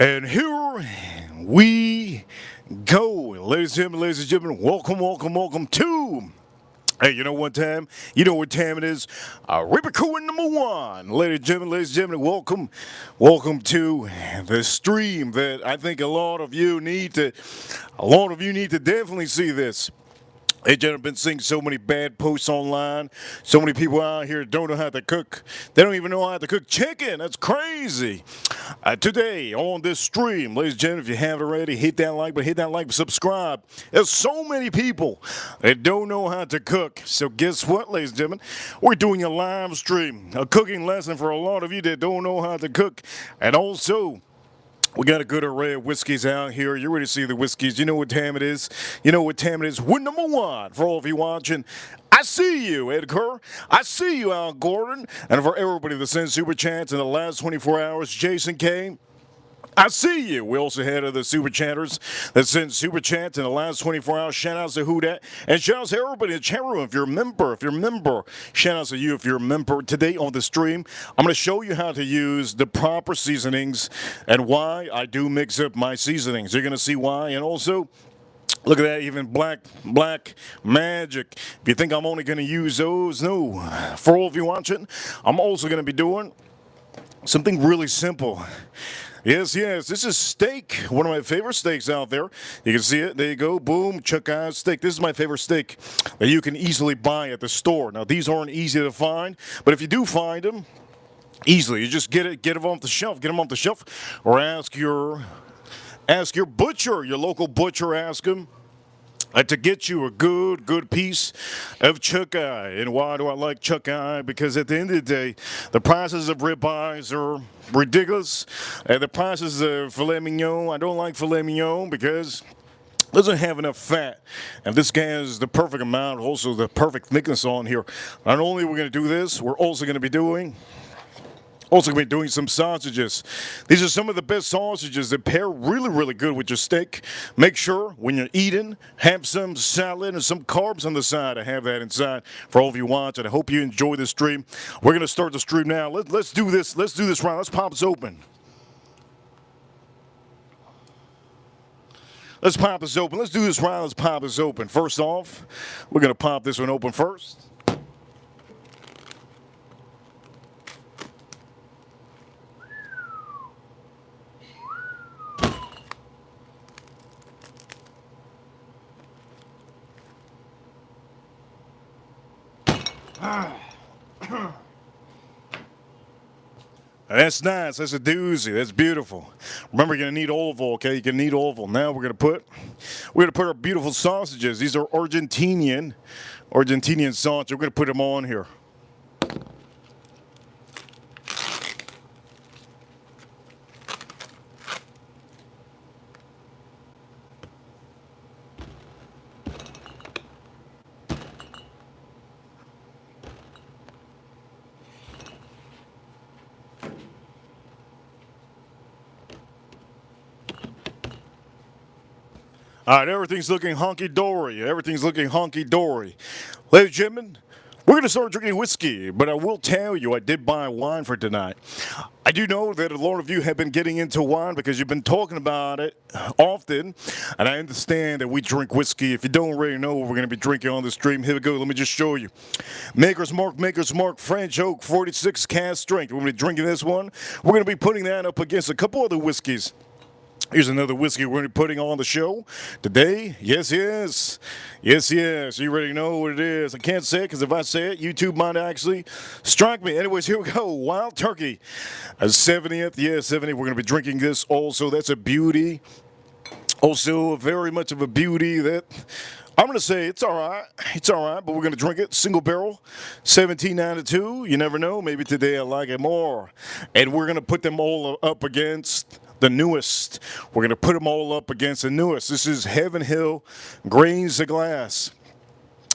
And here we go. Ladies and gentlemen, welcome to. Hey, you know what time? You know what time it is? Reaper Crew number one. Ladies and gentlemen, welcome to the stream that I think a lot of you need to definitely see this. Hey, I've been seeing so many bad posts online. So many people out here don't know how to cook. They don't even know how to cook chicken. That's crazy. Today on this stream, ladies and gentlemen, if you haven't already, hit that like button, subscribe. There's so many people that don't know how to cook. So guess what, ladies and gentlemen? We're doing a live stream, a cooking lesson for a lot of you that don't know how to cook. And also, we got a good array of whiskeys out here. You ready to see the whiskeys. You know what time it is. We're number one for all of you watching. I see you, Ed Kerr. I see you, Al Gordon. And for everybody that sends super chats in the last 24 hours, Jason K. I see you. We also had other super chatters that sent super chats in the last 24 hours. Shout out to Who Dat. And shout out to everybody in the chat room. If you're a member, shout out to you if you're a member. Today on the stream, I'm going to show you how to use the proper seasonings and why I do mix up my seasonings. You're going to see why. And also, look at that, even black magic. If you think I'm only going to use those, no. For all of you watching, I'm also going to be doing something really simple. Yes, this is steak, one of my favorite steaks out there. You can see it, there you go, boom, chuck eye steak. This is my favorite steak that you can easily buy at the store. Now, these aren't easy to find, but if you do find them, easily, you just get them off the shelf, or ask your butcher, your local butcher, ask him to get you a good piece of chuck eye. And why do I like chuck eye? Because at the end of the day, the prices of ribeyes are ridiculous. And the prices of filet mignon, I don't like filet mignon because it doesn't have enough fat. And this guy has the perfect amount, also the perfect thickness on here. Not only are we going to do this, we're also going to be doing some sausages. These are some of the best sausages that pair really good with your steak. Make sure when you're eating, have some salad and some carbs on the side. I have that inside for all of you watching. I hope you enjoy this stream. We're gonna start the stream now. Let's do this. Let's do this round. Let's pop this open. Let's pop this open. Let's do this round. Let's pop this open. First off, we're gonna pop this one open first. That's nice. That's a doozy. That's beautiful. Remember, you're gonna need olive oil. Okay, you can need olive oil. Now we're gonna put our beautiful sausages. These are Argentinian sausage. We're gonna put them on here. All right, everything's looking honky-dory. Ladies and gentlemen, we're going to start drinking whiskey, but I will tell you, I did buy wine for tonight. I do know that a lot of you have been getting into wine because you've been talking about it often, and I understand that we drink whiskey. If you don't already know what we're going to be drinking on the stream, here we go. Let me just show you. Maker's Mark, French Oak, 46 cask strength. We're going to be drinking this one. We're going to be putting that up against a couple other whiskeys. Here's another whiskey we're going to be putting on the show today. Yes. You already know what it is. I can't say it because if I say it, YouTube might actually strike me. Anyways, here we go. Wild Turkey, a 70th. Yeah, 70. We're going to be drinking this also. That's a beauty. Also, very much of a beauty that I'm going to say it's all right. But we're going to drink it. Single barrel, 1792. You never know. Maybe today I like it more. And we're going to put them all up against the newest. We're going to put them all up against the newest. This is Heaven Hill Grains of Glass.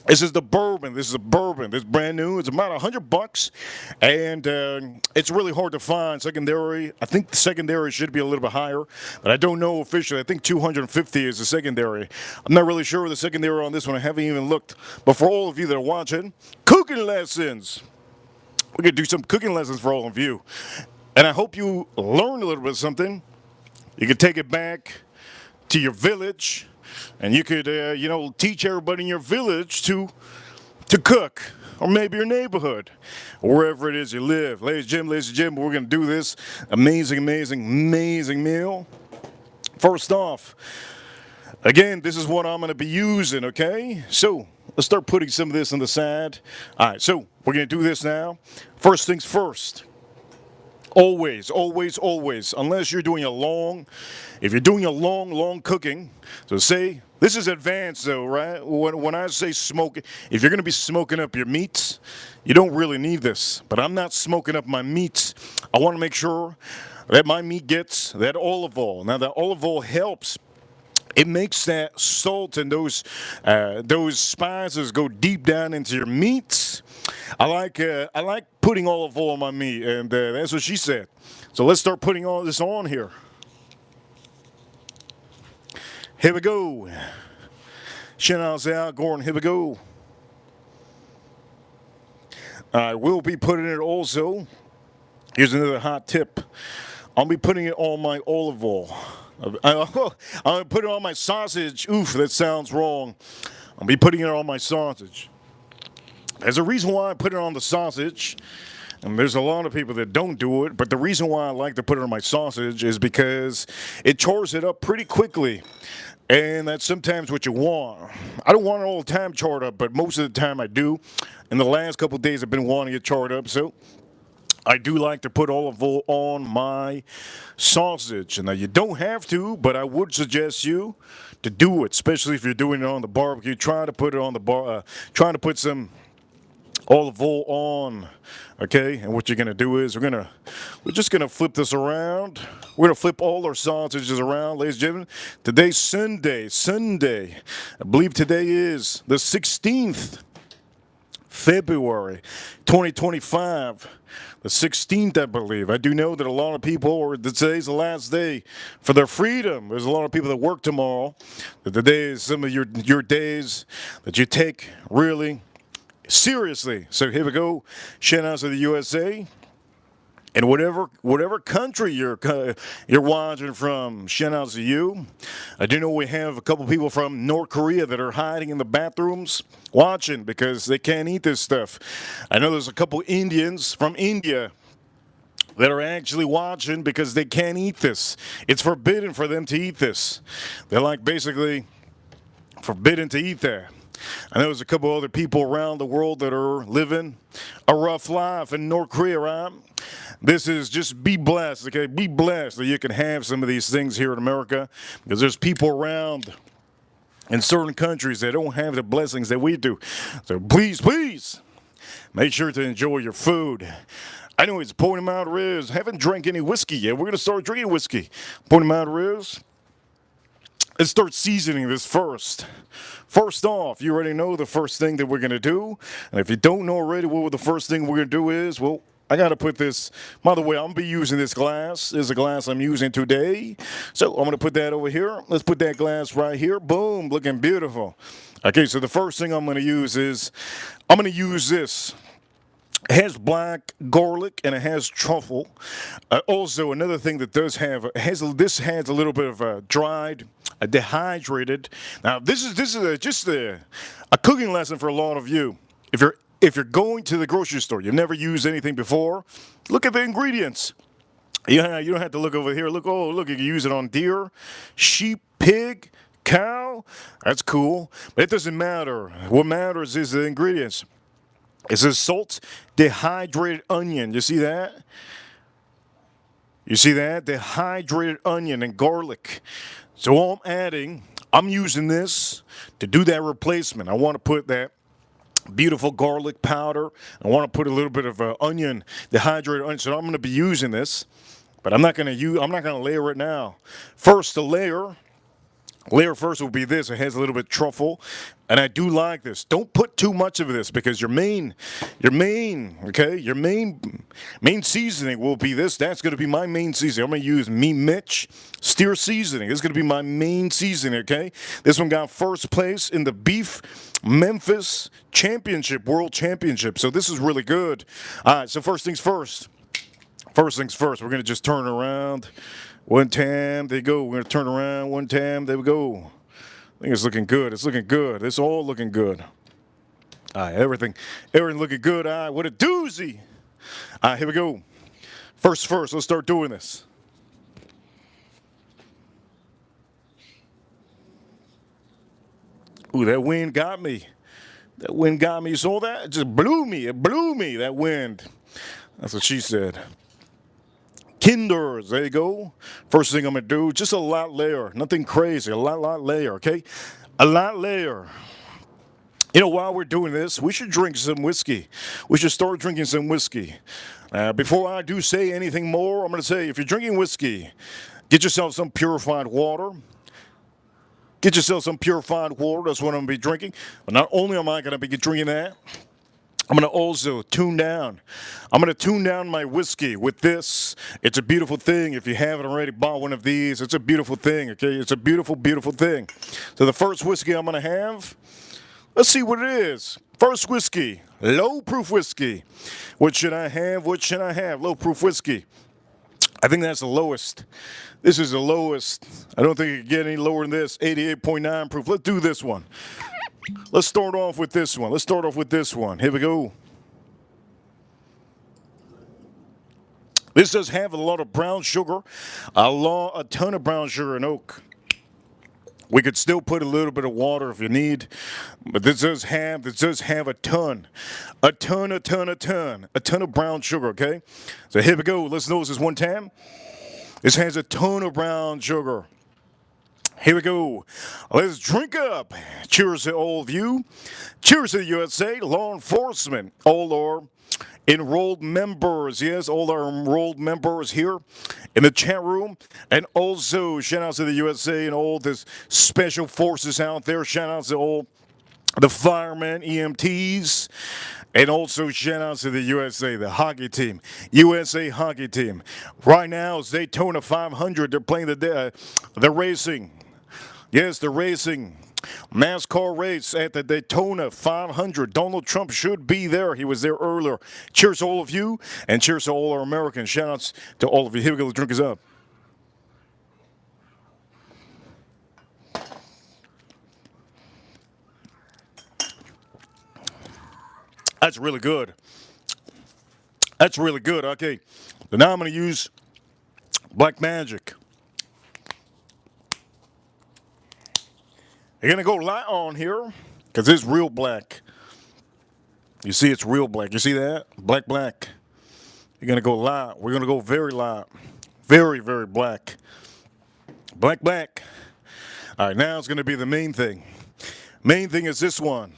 This is the bourbon. This is a bourbon. This is brand new. It's about $100, and it's really hard to find secondary. I think the secondary should be a little bit higher, but I don't know officially. I think 250 is the secondary. I'm not really sure of the secondary on this one. I haven't even looked. But for all of you that are watching, cooking lessons. We're going to do some cooking lessons for all of you. And I hope you learned a little bit of something. You could take it back to your village, and you could, teach everybody in your village to cook, or maybe your neighborhood, or wherever it is you live. Ladies and gentlemen, we're going to do this amazing meal. First off, again, this is what I'm going to be using, okay? So let's start putting some of this on the side. All right, so we're going to do this now. First things first. Always, unless you're doing if you're doing a long cooking, so say, this is advanced though, right? When I say smoke, if you're going to be smoking up your meats, you don't really need this. But I'm not smoking up my meats. I want to make sure that my meat gets that olive oil. Now, that olive oil helps. It makes that salt and those spices go deep down into your meats. I like putting olive oil on my meat, and that's what she said. So let's start putting all this on here. Here we go. Shout out, Gordon. Here we go. I will be putting it also. Here's another hot tip. I'll be putting it on my olive oil. I'm going to put it on my sausage. Oof, that sounds wrong. I'll be putting it on my sausage. There's a reason why I put it on the sausage, and there's a lot of people that don't do it, but the reason why I like to put it on my sausage is because it chars it up pretty quickly, and that's sometimes what you want. I don't want it all the time charred up, but most of the time I do. In the last couple of days, I've been wanting it charred up, so I do like to put olive oil on my sausage. And now you don't have to, but I would suggest you to do it, especially if you're doing it on the barbecue. Try to put it on the trying to put some olive oil on. Okay, and what you're gonna do is we're just gonna flip this around. We're gonna flip all our sausages around, ladies and gentlemen. Today's Sunday. I believe today is the 16th. February 2025, the 16th, I believe. I do know that a lot of people, today's the last day for their freedom. There's a lot of people that work tomorrow. That today is some of your days that you take really seriously. So here we go. Shout out to the USA. And whatever country you're watching from, shout out to you. I do know we have a couple people from North Korea that are hiding in the bathrooms watching because they can't eat this stuff. I know there's a couple Indians from India that are actually watching because they can't eat this. It's forbidden for them to eat this. They're like basically forbidden to eat that. I know there's a couple other people around the world that are living a rough life in North Korea, right? This is just be blessed, okay? Be blessed that you can have some of these things here in America because there's people around in certain countries that don't have the blessings that we do. So please, make sure to enjoy your food. I know it's pouring them out Riz. Haven't drank any whiskey yet. We're going to start drinking whiskey. Pouring them out Riz. Let's start seasoning this first. First off, you already know the first thing that we're going to do. And if you don't know already what the first thing we're going to do is, well, I got to put this, by the way, I'm going to be using this glass. This is a glass I'm using today. So I'm going to put that over here. Let's put that glass right here. Boom, looking beautiful. Okay, so the first thing I'm going to use is, I'm going to use this. It has black garlic and it has truffle. Also, another thing that does have, this has a little bit of dried, dehydrated. Now, this is just a cooking lesson for a lot of you. If you're going to the grocery store, you've never used anything before, look at the ingredients. You don't have to look over here. Look, you can use it on deer, sheep, pig, cow. That's cool. But it doesn't matter. What matters is the ingredients. It says salt, dehydrated onion. You see that? You see that? Dehydrated onion and garlic. So all I'm using this to do that replacement. I want to put that beautiful garlic powder. I want to put a little bit of onion, dehydrated onion. So I'm going to be using this, but I'm not going to layer it now. First, the layer first will be this. It has a little bit of truffle, and I do like this. Don't put too much of this because your main seasoning will be this. That's going to be my main seasoning. I'm going to use Mitch Steer seasoning. This is going to be my main seasoning, okay? This one got first place in the Beef Memphis World Championship. So this is really good. All right, so first things first. We're going to just turn around. One time, there you go. We're going to turn around. One time, there we go. I think it's looking good. It's looking good. It's all looking good. All right, everything looking good. All right, what a doozy. All right, here we go. First, let's start doing this. Ooh, that wind got me. That wind got me. You saw that? It just blew me. It blew me, that wind. That's what she said. Kinders, there you go. First thing I'm going to do, just a lot layer. Nothing crazy. A lot layer, okay? A lot layer. You know, while we're doing this, we should drink some whiskey. We should start drinking some whiskey. Before I do say anything more, I'm going to say, if you're drinking whiskey, get yourself some purified water. Get yourself some purified water. That's what I'm going to be drinking. But not only am I going to be drinking that, I'm going to also tune down. I'm going to tune down my whiskey with this. It's a beautiful thing. If you haven't already bought one of these, it's a beautiful thing, okay? It's a beautiful, beautiful thing. So the first whiskey I'm going to have, let's see what it is. First whiskey, low-proof whiskey. What should I have? What should I have? Low-proof whiskey. I think that's the lowest. This is the lowest. I don't think it can get any lower than this. 88.9 proof. Let's do this one. Let's start off with this one. Here we go. This does have a lot of brown sugar, a ton of brown sugar and oak. We could still put a little bit of water if you need, but this does have a ton of brown sugar, okay? So here we go. Let's nose this one time. This has a ton of brown sugar. Here we go. Let's drink up. Cheers to all of you. Cheers to the USA, law enforcement, all our enrolled members. Yes, all our enrolled members here in the chat room. And also, shout out to the USA and all the special forces out there. Shout out to all the firemen, EMTs. And also shout out to the USA, the hockey team, USA hockey team. Right now, it's Daytona 500. They're playing the racing. Yes, the racing. NASCAR race at the Daytona 500. Donald Trump should be there. He was there earlier. Cheers to all of you, and cheers to all our Americans. Shout outs to all of you. Here we go. The drink is up. That's really good. That's really good. Okay. So now I'm going to use Black Magic. You're going to go light on here because it's real black. You see, it's real black. You see that? Black. You're going to go light. We're going to go very light. Very, very black. Black. All right, now it's going to be the main thing. Main thing is this one.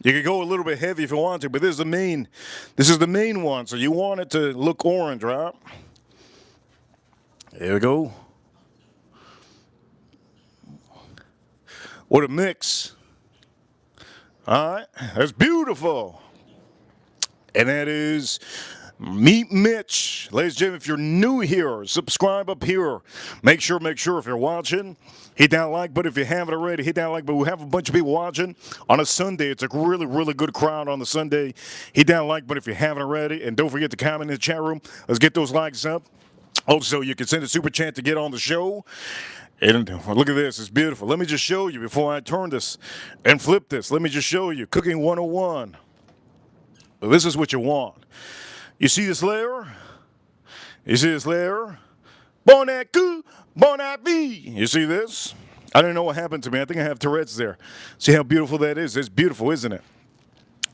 You can go a little bit heavy if you want to, but this is the main one. So you want it to look orange, right? Here we go. What a mix. All right, that's beautiful. And that is Meet Mitch. Ladies and gentlemen, if you're new here, subscribe up here. Make sure if you're watching, hit that like button. If you haven't already, hit that like button. We have a bunch of people watching on a Sunday. It's a really, really good crowd on the Sunday. Hit that like button if you haven't already. And don't forget to comment in the chat room. Let's get those likes up. Also, you can send a super chat to get on the show. And look at this. It's beautiful. Let me just show you before I turn this and flip this. Let me just show you. Cooking 101. This is what you want. You see this layer? Bon appetit, bon appetit. You see this? I don't know what happened to me. I think I have Tourette's there. See how beautiful that is? It's beautiful, isn't it?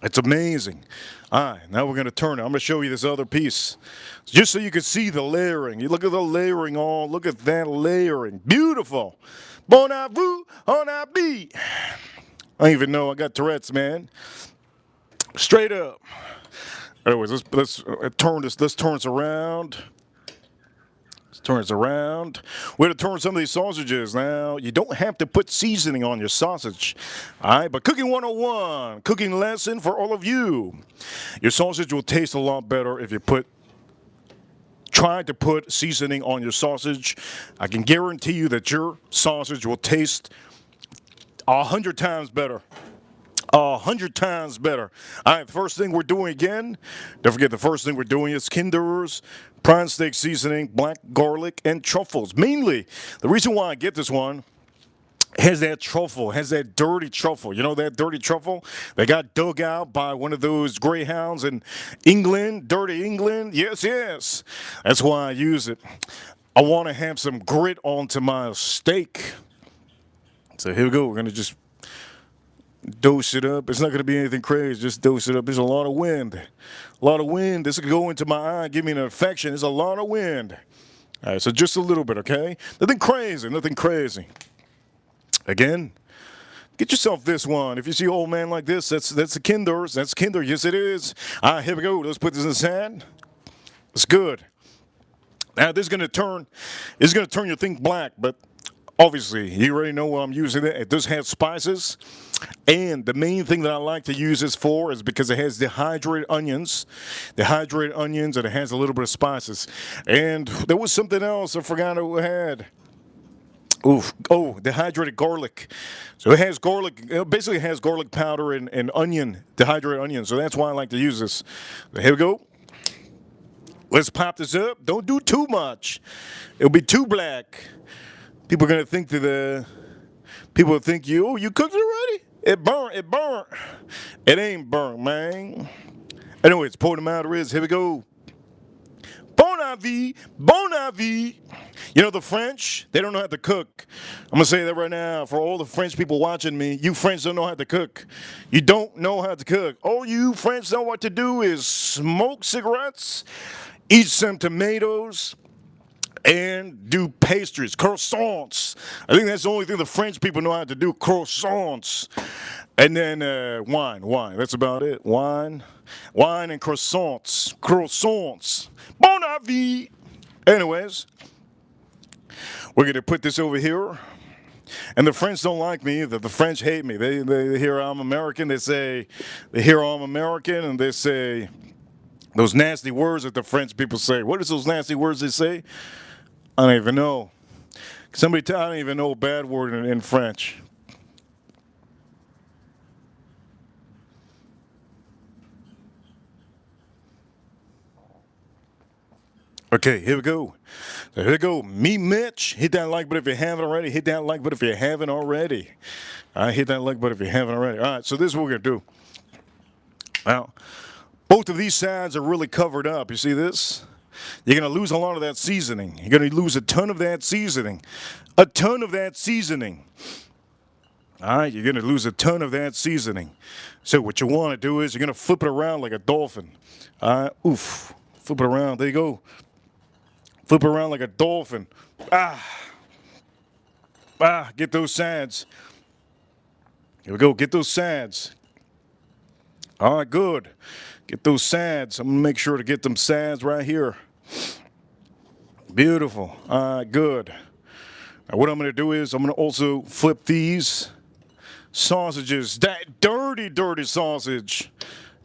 It's amazing. All right, now we're going to turn it. I'm going to show you this other piece. Just so you can see the layering. You look at the layering on. Look at that layering. Beautiful. Bon appetit, bon appetit. I don't even know. I got Tourette's, man. Straight up. Anyways, let's turn this. Let's turn this around. We're going to turn some of these sausages. Now, you don't have to put seasoning on your sausage. All right, but Cooking 101, cooking lesson for all of you. Your sausage will taste a lot better if you try to put seasoning on your sausage. I can guarantee you that your sausage will taste 100 times better. 100 times better. All right, the first thing we're doing again, don't forget the first thing we're doing is Kinder's prawn steak seasoning, black garlic, and truffles. Mainly, the reason why I get this one has that truffle, has that dirty truffle. You know that dirty truffle? They got dug out by one of those greyhounds in England, dirty England. Yes, yes. That's why I use it. I want to have some grit onto my steak. So here we go. We're going to just dose it up. It's not going to be anything crazy. Just dose it up. There's a lot of wind. A lot of wind. This could go into my eye, give me an infection. There's a lot of wind. All right, so just a little bit, okay? Nothing crazy. Nothing crazy. Again, get yourself this one. If you see an old man like this, that's a Kinder's. That's Kinder. Yes, it is. All right, here we go. Let's put this in the sand. It's good. Now this is going to turn your thing black, but obviously you already know what I'm using. It does have spices, and the main thing that I like to use this for is because it has dehydrated onions, and it has a little bit of spices. And there was something else I forgot it had. Oof. Oh, dehydrated garlic. So it has garlic, it basically has garlic powder and onion, dehydrated onion. So that's why I like to use this. So here we go. Let's pop this up. Don't do too much. It'll be too black. People are going to think people will think you cooked it already? It burnt. It ain't burnt, man. Anyways, point the matter is, here we go. Bon avis. You know, the French, they don't know how to cook. I'm going to say that right now for all the French people watching me. You French don't know how to cook. You don't know how to cook. All you French know what to do is smoke cigarettes, eat some tomatoes, and do pastries, croissants. I think that's the only thing the French people know how to do, croissants. And then wine. That's about it. Wine and croissants. Bon avis. Anyways, we're going to put this over here. And the French don't like me either. The French hate me. They hear I'm American. They hear I'm American, and they say those nasty words that the French people say. What is those nasty words they say? I don't even know. I don't even know a bad word in French. Okay, here we go. So here we go. Me, Mitch. Hit that like button if you haven't already. Hit that like button if you haven't already. All right, hit that like button if you haven't already. All right, so this is what we're going to do. Now, both of these sides are really covered up. You see this? You're going to lose a lot of that seasoning. You're going to lose a ton of that seasoning. A ton of that seasoning. All right, you're going to lose a ton of that seasoning. So what you want to do is you're going to flip it around like a dolphin. All right, oof. Flip it around. There you go. Flip it around like a dolphin. Get those sides. Here we go. Get those sides. All right, good. Get those sides. I'm going to make sure to get them sides right here. Beautiful. All right, good. Now, what I'm going to do is I'm going to also flip these sausages. That dirty, dirty sausage.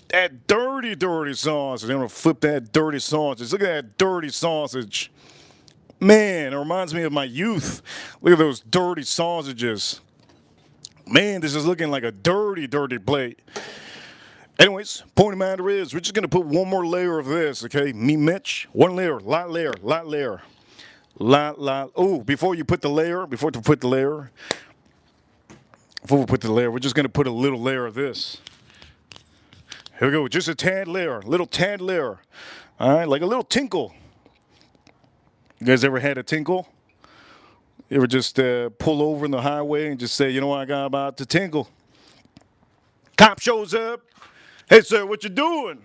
That dirty, dirty sausage. I'm going to flip that dirty sausage. Look at that dirty sausage. Man, it reminds me of my youth. Look at those dirty sausages. Man, this is looking like a dirty, dirty plate. Anyways, point of matter is, we're just going to put one more layer of this, okay? Me, Mitch. One layer, lot layer. Oh, before we put the layer, we're just going to put a little layer of this. Here we go, just a tad layer, little tad layer. All right, like a little tinkle. You guys ever had a tinkle? You ever just pull over in the highway and just say, you know what, I got about to tinkle? Cop shows up. Hey, sir, what you doing?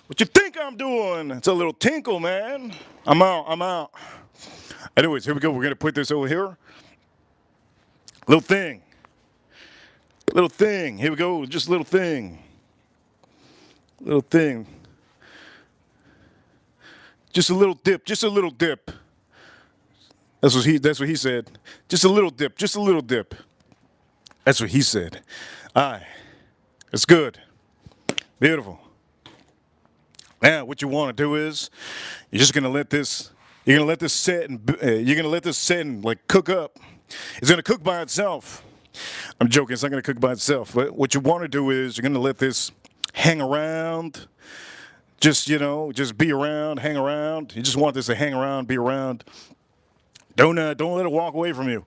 What you think I'm doing? It's a little tinkle, man. I'm out. Anyways, here we go. We're going to put this over here. Little thing. Here we go, just a little thing. Just a little dip. That's what he said. Just a little dip. That's what he said. All right. It's good. Beautiful. Now, what you want to do is you're just going to let this set and like cook up. It's going to cook by itself. I'm joking. It's not going to cook by itself. But what you want to do is you're going to let this hang around. Just, just be around, hang around. You just want this to hang around, be around. Don't let it walk away from you.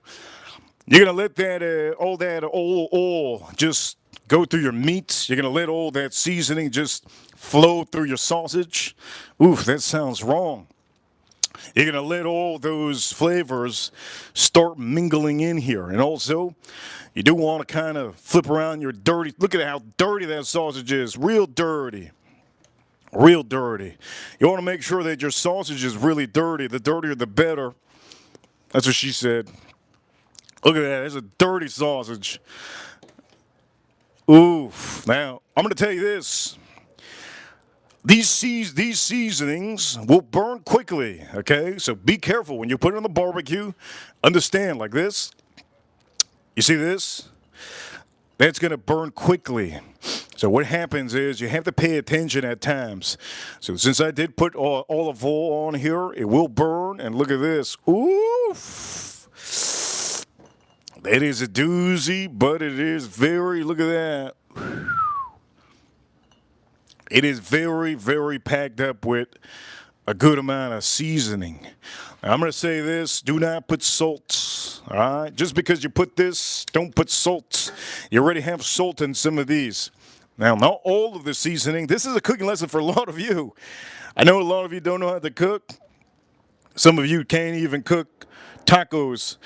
You're going to let all that oil just go through your meats. You're going to let all that seasoning just flow through your sausage. Oof, that sounds wrong. You're going to let all those flavors start mingling in here. And also, you do want to kind of flip around your dirty. Look at how dirty that sausage is. Real dirty. Real dirty. You want to make sure that your sausage is really dirty. The dirtier, the better. That's what she said. Look at that. It's a dirty sausage. Oof. Now, I'm going to tell you this. These seasonings will burn quickly, okay? So be careful when you put it on the barbecue. Understand, like this. You see this? That's going to burn quickly. So what happens is you have to pay attention at times. So since I did put olive oil on here, it will burn. And look at this. Oof. That is a doozy, but it is very, look at that. It is very, very packed up with a good amount of seasoning. Now, I'm going to say this, do not put salt, all right? Just because you put this, don't put salt. You already have salt in some of these. Now, not all of the seasoning. This is a cooking lesson for a lot of you. I know a lot of you don't know how to cook. Some of you can't even cook tacos.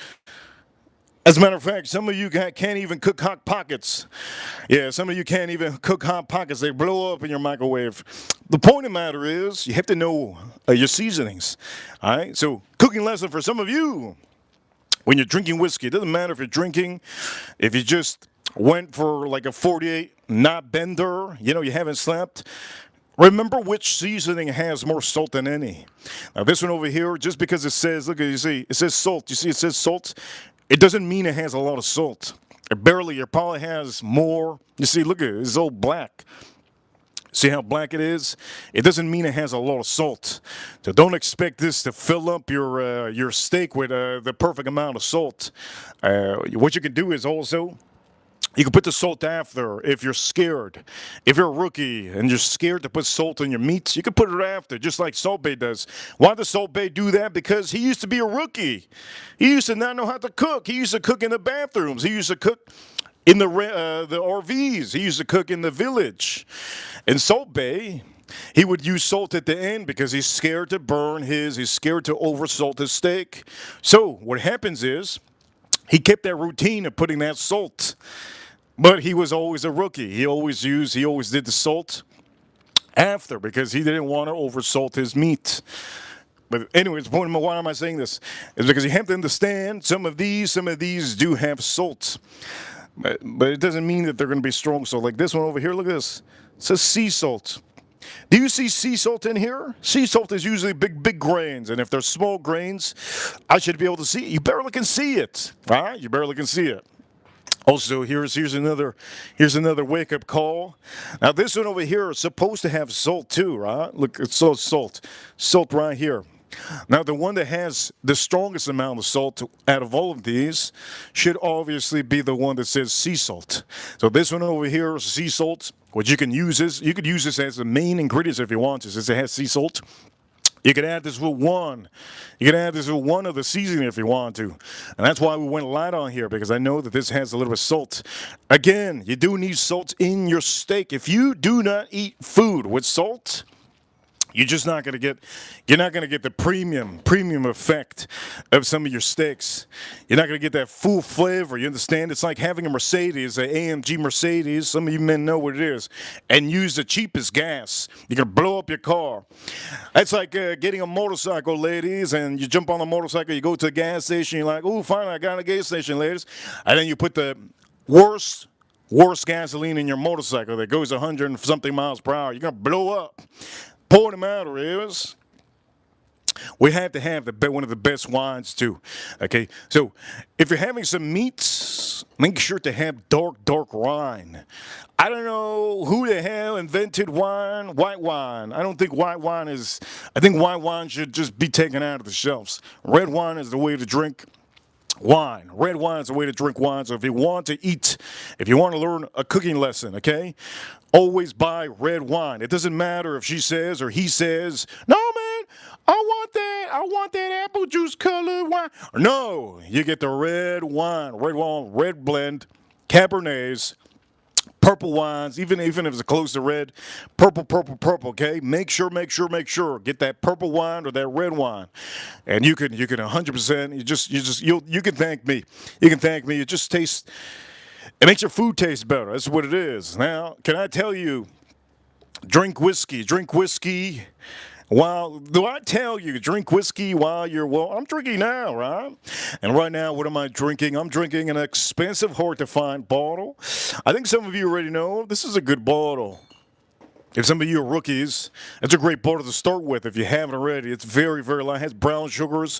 As a matter of fact, some of you can't even cook Hot Pockets. Yeah, some of you can't even cook Hot Pockets. They blow up in your microwave. The point of the matter is you have to know your seasonings. All right? So, cooking lesson for some of you. When you're drinking whiskey, it doesn't matter if you're drinking, if you just went for like a 48 knot bender, you haven't slept. Remember which seasoning has more salt than any. Now, this one over here, just because it says, look, you see, it says salt. You see, it says salt. It doesn't mean it has a lot of salt. It probably has more. You see, look at it. It's all black. See how black it is? It doesn't mean it has a lot of salt. So don't expect this to fill up your steak with the perfect amount of salt. What you can do is also, you can put the salt after if you're scared. If you're a rookie and you're scared to put salt in your meats, you can put it after, just like Salt Bae does. Why does Salt Bae do that? Because he used to be a rookie. He used to not know how to cook. He used to cook in the bathrooms. He used to cook in the RVs. He used to cook in the village. And Salt Bae, he would use salt at the end because he's scared to burn he's scared to oversalt his steak. So what happens is, he kept that routine of putting that salt. But he was always a rookie. He always did the salt after because he didn't want to oversalt his meat. But anyways, the point of why am I saying this is because you have to understand some of these do have salt. But it doesn't mean that they're going to be strong. So like this one over here, look at this. It says sea salt. Do you see sea salt in here? Sea salt is usually big grains. And if they're small grains, I should be able to see it. You barely can see it. All right? You barely can see it. Also, here's another wake-up call. Now, this one over here is supposed to have salt too, right? Look, it's salt right here. Now, the one that has the strongest amount of salt out of all of these should obviously be the one that says sea salt. So this one over here is sea salt. What you could use this as the main ingredients if you want to, since it has sea salt. You can add this with one. You can add this with one of the seasoning if you want to. And that's why we went light on here, because I know that this has a little bit of salt. Again, you do need salt in your steak. If you do not eat food with salt, you're not going to get the premium effect of some of your steaks. You're not going to get that full flavor. You understand? It's like having a Mercedes, an AMG Mercedes. Some of you men know what it is. And use the cheapest gas. You're going to blow up your car. That's like getting a motorcycle, ladies, and you jump on the motorcycle, you go to the gas station, you're like, oh, fine, I got a gas station, ladies. And then you put the worst gasoline in your motorcycle that goes 100 and something miles per hour. You're going to blow up. Point of the matter is, we have to have one of the best wines too. Okay, so if you're having some meats, make sure to have dark wine. I don't know who the hell invented white wine. I don't think white wine is. I think white wine should just be taken out of the shelves. Red wine is the way to drink. Wine. Red wine is a way to drink wine. So if you want to eat, if you want to learn a cooking lesson, okay, always buy red wine. It doesn't matter if she says or he says, no, man, I want that apple juice colored wine. No, you get the red wine, red blend, Cabernets, purple wines, even if it's close to red, purple. Okay, make sure. Get that purple wine or that red wine, and you can 100%. You can thank me. You can thank me. It just tastes. It makes your food taste better. That's what it is. Now, can I tell you? Drink whiskey. Drink whiskey. While do I tell you drink whiskey while you're I'm drinking now, right? And right now, what am I drinking? I'm drinking an expensive, hard to find bottle. I think some of you already know this is a good bottle. If some of you are rookies, it's a great bottle to start with if you haven't already. It's very, very light. It has brown sugars.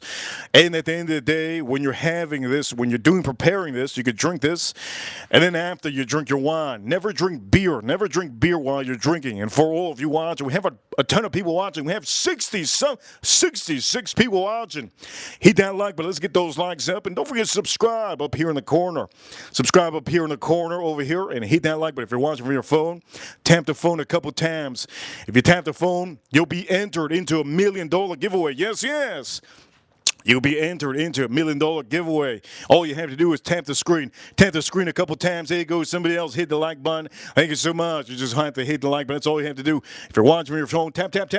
And at the end of the day, when you're having this, when you're preparing this, you could drink this. And then after you drink your wine. Never drink beer. Never drink beer while you're drinking. And for all of you watching, we have a ton of people watching. We have 66 people watching. Hit that like button. Let's get those likes up. And don't forget to subscribe up here in the corner. Subscribe up here in the corner over here and hit that like button. If you're watching from your phone, tap the phone a couple times. If you tap the phone, you'll be entered into $1 million giveaway. Yes. You'll be entered into $1 million giveaway. All you have to do is tap the screen. Tap the screen a couple times. There you go. Somebody else hit the like button. Thank you so much. You just have to hit the like button. That's all you have to do. If you're watching from your phone, tap. Tap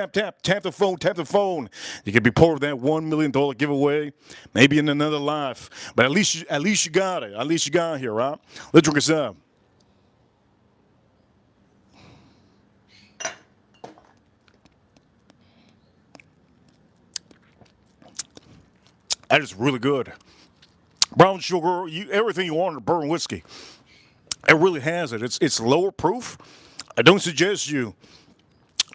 the phone. Tap the phone. You can be part of that $1 million giveaway. Maybe in another life. But at least you got it. At least you got here, right? Let's drink this up. That is really good. Brown sugar, everything you want in a bourbon whiskey. It really has it. It's lower proof. I don't suggest I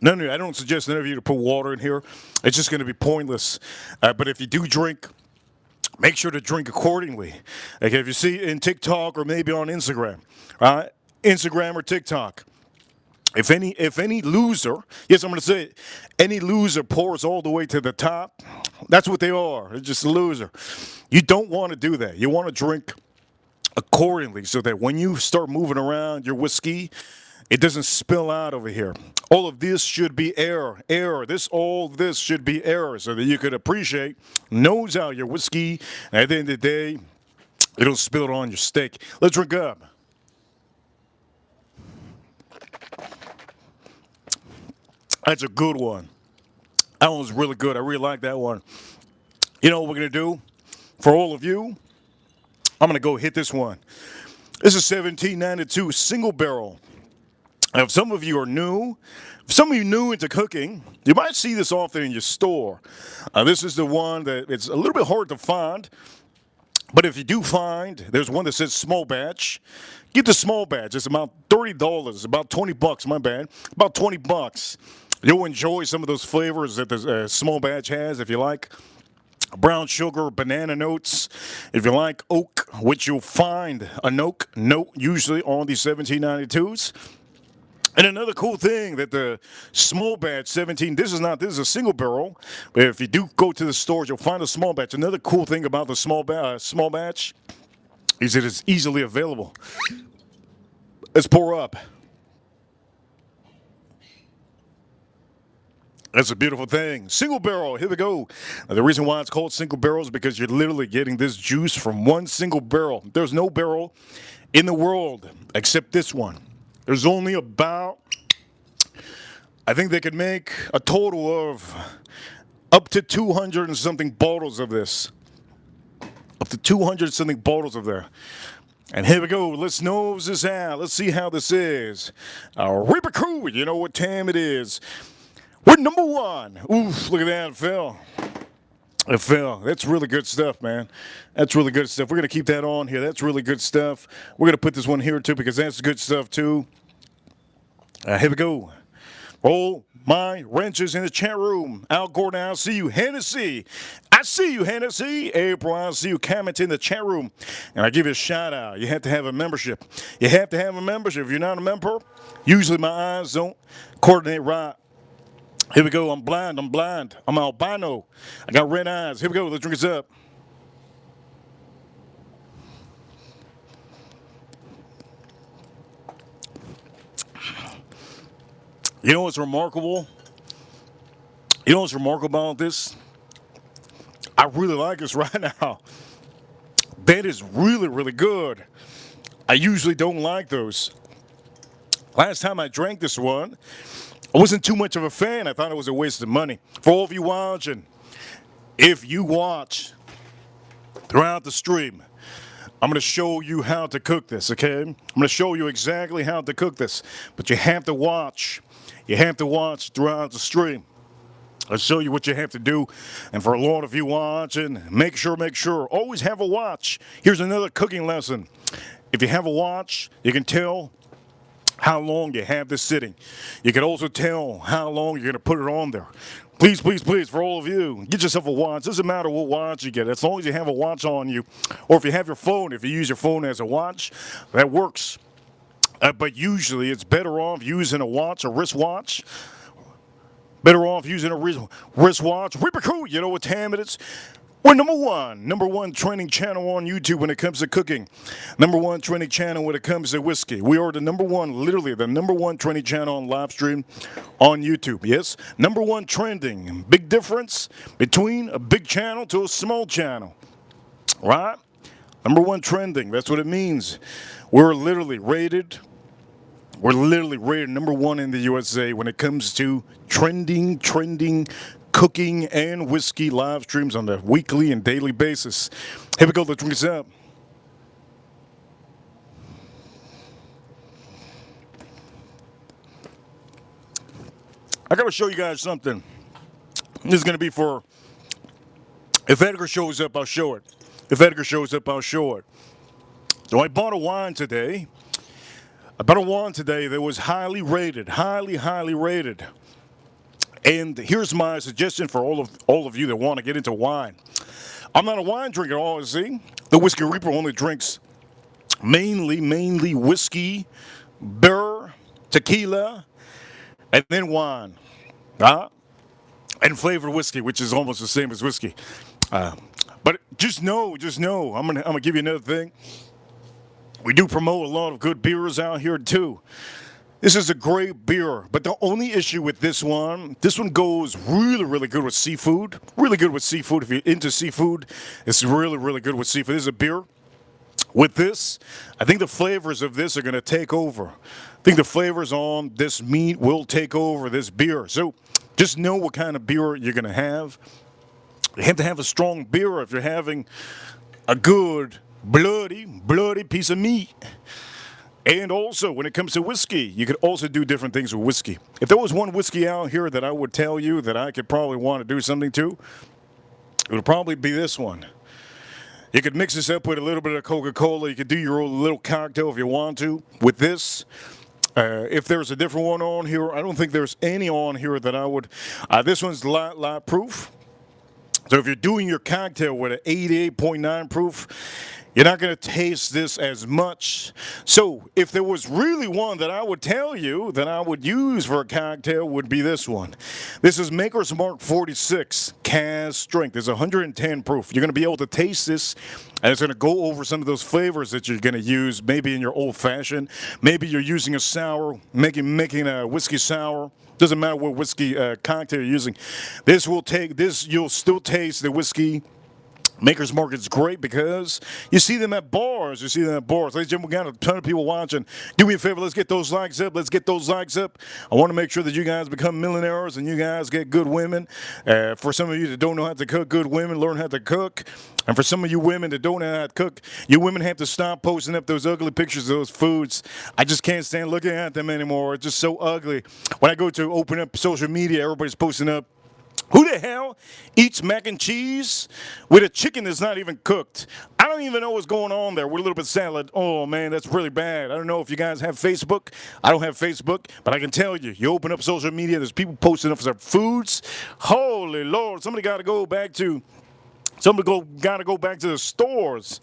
don't suggest none of you to put water in here. It's just going to be pointless. But if you do drink, make sure to drink accordingly. Like if you see in TikTok or maybe on Instagram, right? Instagram or TikTok. If any loser, yes, I'm going to say it, any loser pours all the way to the top, that's what they are. They're just a loser. You don't want to do that. You want to drink accordingly so that when you start moving around your whiskey, it doesn't spill out over here. All of this should be air. All this should be air so that you could appreciate, nose out your whiskey, and at the end of the day, it'll spill it on your steak. Let's drink up. That's a good one. That one was really good. I really like that one. You know what we're going to do? For all of you, I'm going to go hit this one. This is 1792 single barrel. Now, if some of you are new, if some of you new into cooking, you might see this often in your store. This is the one that it's a little bit hard to find. But if you do find, there's one that says small batch. Get the small batch. It's about $30, about $20, my bad. About $20. You'll enjoy some of those flavors that the small batch has if you like brown sugar, banana notes. If you like oak, which you'll find an oak note usually on the 1792s. And another cool thing that the small batch 17, this is a single barrel, but if you do go to the stores, you'll find a small batch. Another cool thing about the small batch is that it's easily available. Let's pour up. That's a beautiful thing. Single barrel, here we go. Now, the reason why it's called single barrel is because you're literally getting this juice from one single barrel. There's no barrel in the world except this one. There's only about, I think they could make a total of up to 200 and something bottles of this. Up to 200 something bottles of there. And here we go. Let's nose this out. Let's see how this is. Reaper Crew, you know what time it is. We're number one. Oof, look at that. It fell. It fell. That's really good stuff, man. That's really good stuff. We're going to keep that on here. That's really good stuff. We're going to put this one here, too, because that's good stuff, too. Here we go. Roll my wrenches in the chat room. Al Gordon, I see you. Hennessy. I see you, Hennessy. April, I see you. Comment in the chat room. And I give you a shout out. You have to have a membership. You have to have a membership. If you're not a member, usually my eyes don't coordinate right. Here we go. I'm blind. I'm albino. I got red eyes. Here we go. Let's drink this up. You know what's remarkable? You know what's remarkable about this? I really like this right now. That is really, really good. I usually don't like those. Last time I drank this one, I wasn't too much of a fan. I thought it was a waste of money. For all of you watching, if you watch throughout the stream, I'm going to show you how to cook this, okay? I'm going to show you exactly how to cook this. But you have to watch. You have to watch throughout the stream. I'll show you what you have to do. And for a lot of you watching, make sure, always have a watch. Here's another cooking lesson. If you have a watch, you can tell how long you have this sitting. You can also tell how long you're going to put it on there. Please, for all of you, get yourself a watch. Doesn't matter what watch you get, as long as you have a watch on you. Or if you have your phone, if you use your phone as a watch, that works. But usually it's better off using a watch, a wristwatch. Better off using a wristwatch. Reaper, you know what time it is? We're number one training channel on YouTube when it comes to cooking. Number one training channel when it comes to whiskey. We are the number one, literally the number one training channel on live stream on YouTube. Yes, number one trending. Big difference between a big channel to a small channel, right? Number one trending, that's what it means. We're literally rated number one in the USA when it comes to trending cooking and whiskey live streams on a weekly and daily basis. Here we go, let's drink this up. I gotta show you guys something. This is gonna be for, if Edgar shows up, I'll show it. If Edgar shows up, I'll show it. So I bought a wine today. That was highly rated. And here's my suggestion for all of you that want to get into wine. I'm not a wine drinker, obviously. The Whiskey Reaper only drinks mainly whiskey, beer, tequila, and then wine. And flavored whiskey, which is almost the same as whiskey. But just know, I'm gonna give you another thing. We do promote a lot of good beers out here too. This is a great beer, but the only issue with this one goes really good with seafood. Really good with seafood. If you're into seafood, it's really good with seafood. This is a beer. With this, I think the flavors of this are going to take over. I think the flavors on this meat will take over this beer. So just know what kind of beer you're going to have. You have to have a strong beer if you're having a good bloody piece of meat. And also, when it comes to whiskey, you could also do different things with whiskey. If there was one whiskey out here that I would tell you that I could probably want to do something to, it would probably be this one. You could mix this up with a little bit of Coca-Cola. You could do your own little cocktail if you want to with this. If there's a different one on here, I don't think there's any on here that I would. This one's light proof. So if you're doing your cocktail with an 88.9 proof, you're not going to taste this as much. So if there was really one that I would tell you that I would use for a cocktail would be this one. This is Maker's Mark 46 cask strength. It's 110 proof. You're going to be able to taste this, and it's going to go over some of those flavors that you're going to use maybe in your old fashioned. Maybe you're using a sour, making a whiskey sour. Doesn't matter what whiskey cocktail you're using. You'll still taste the whiskey. Maker's Mark is great because you see them at bars. Ladies and gentlemen, we got a ton of people watching. Do me a favor, let's get those likes up. I want to make sure that you guys become millionaires and you guys get good women. For some of you that don't know how to cook, good women learn how to cook. And for some of you women that don't know how to cook, you women have to stop posting up those ugly pictures of those foods. I just can't stand looking at them anymore. It's just so ugly. When I go to open up social media, everybody's posting up, who the hell eats mac and cheese with a chicken that's not even cooked? I don't even know what's going on there with a little bit of salad. Oh, man, that's really bad. I don't know if you guys have Facebook. I don't have Facebook, but I can tell you, you open up social media, there's people posting up some foods. Holy Lord, somebody got to go back to the stores.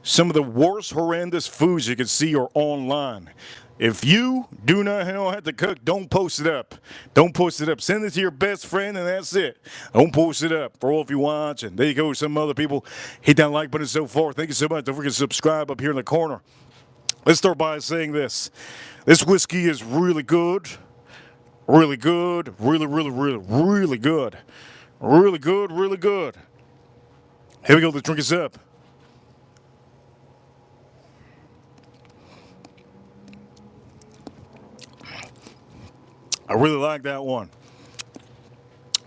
Some of the worst, horrendous foods you can see are online. If you do not know how to cook, don't post it up. Send it to your best friend, and that's it. Don't post it up. For all of you watching, there you go. Some other people hit that like button so far. Thank you so much. Don't forget to subscribe up here in the corner. Let's start by saying this. This whiskey is really good. Really good. Really, really, really, really good. Really good, really good. Here we go. Let's drink this up. I really like that one.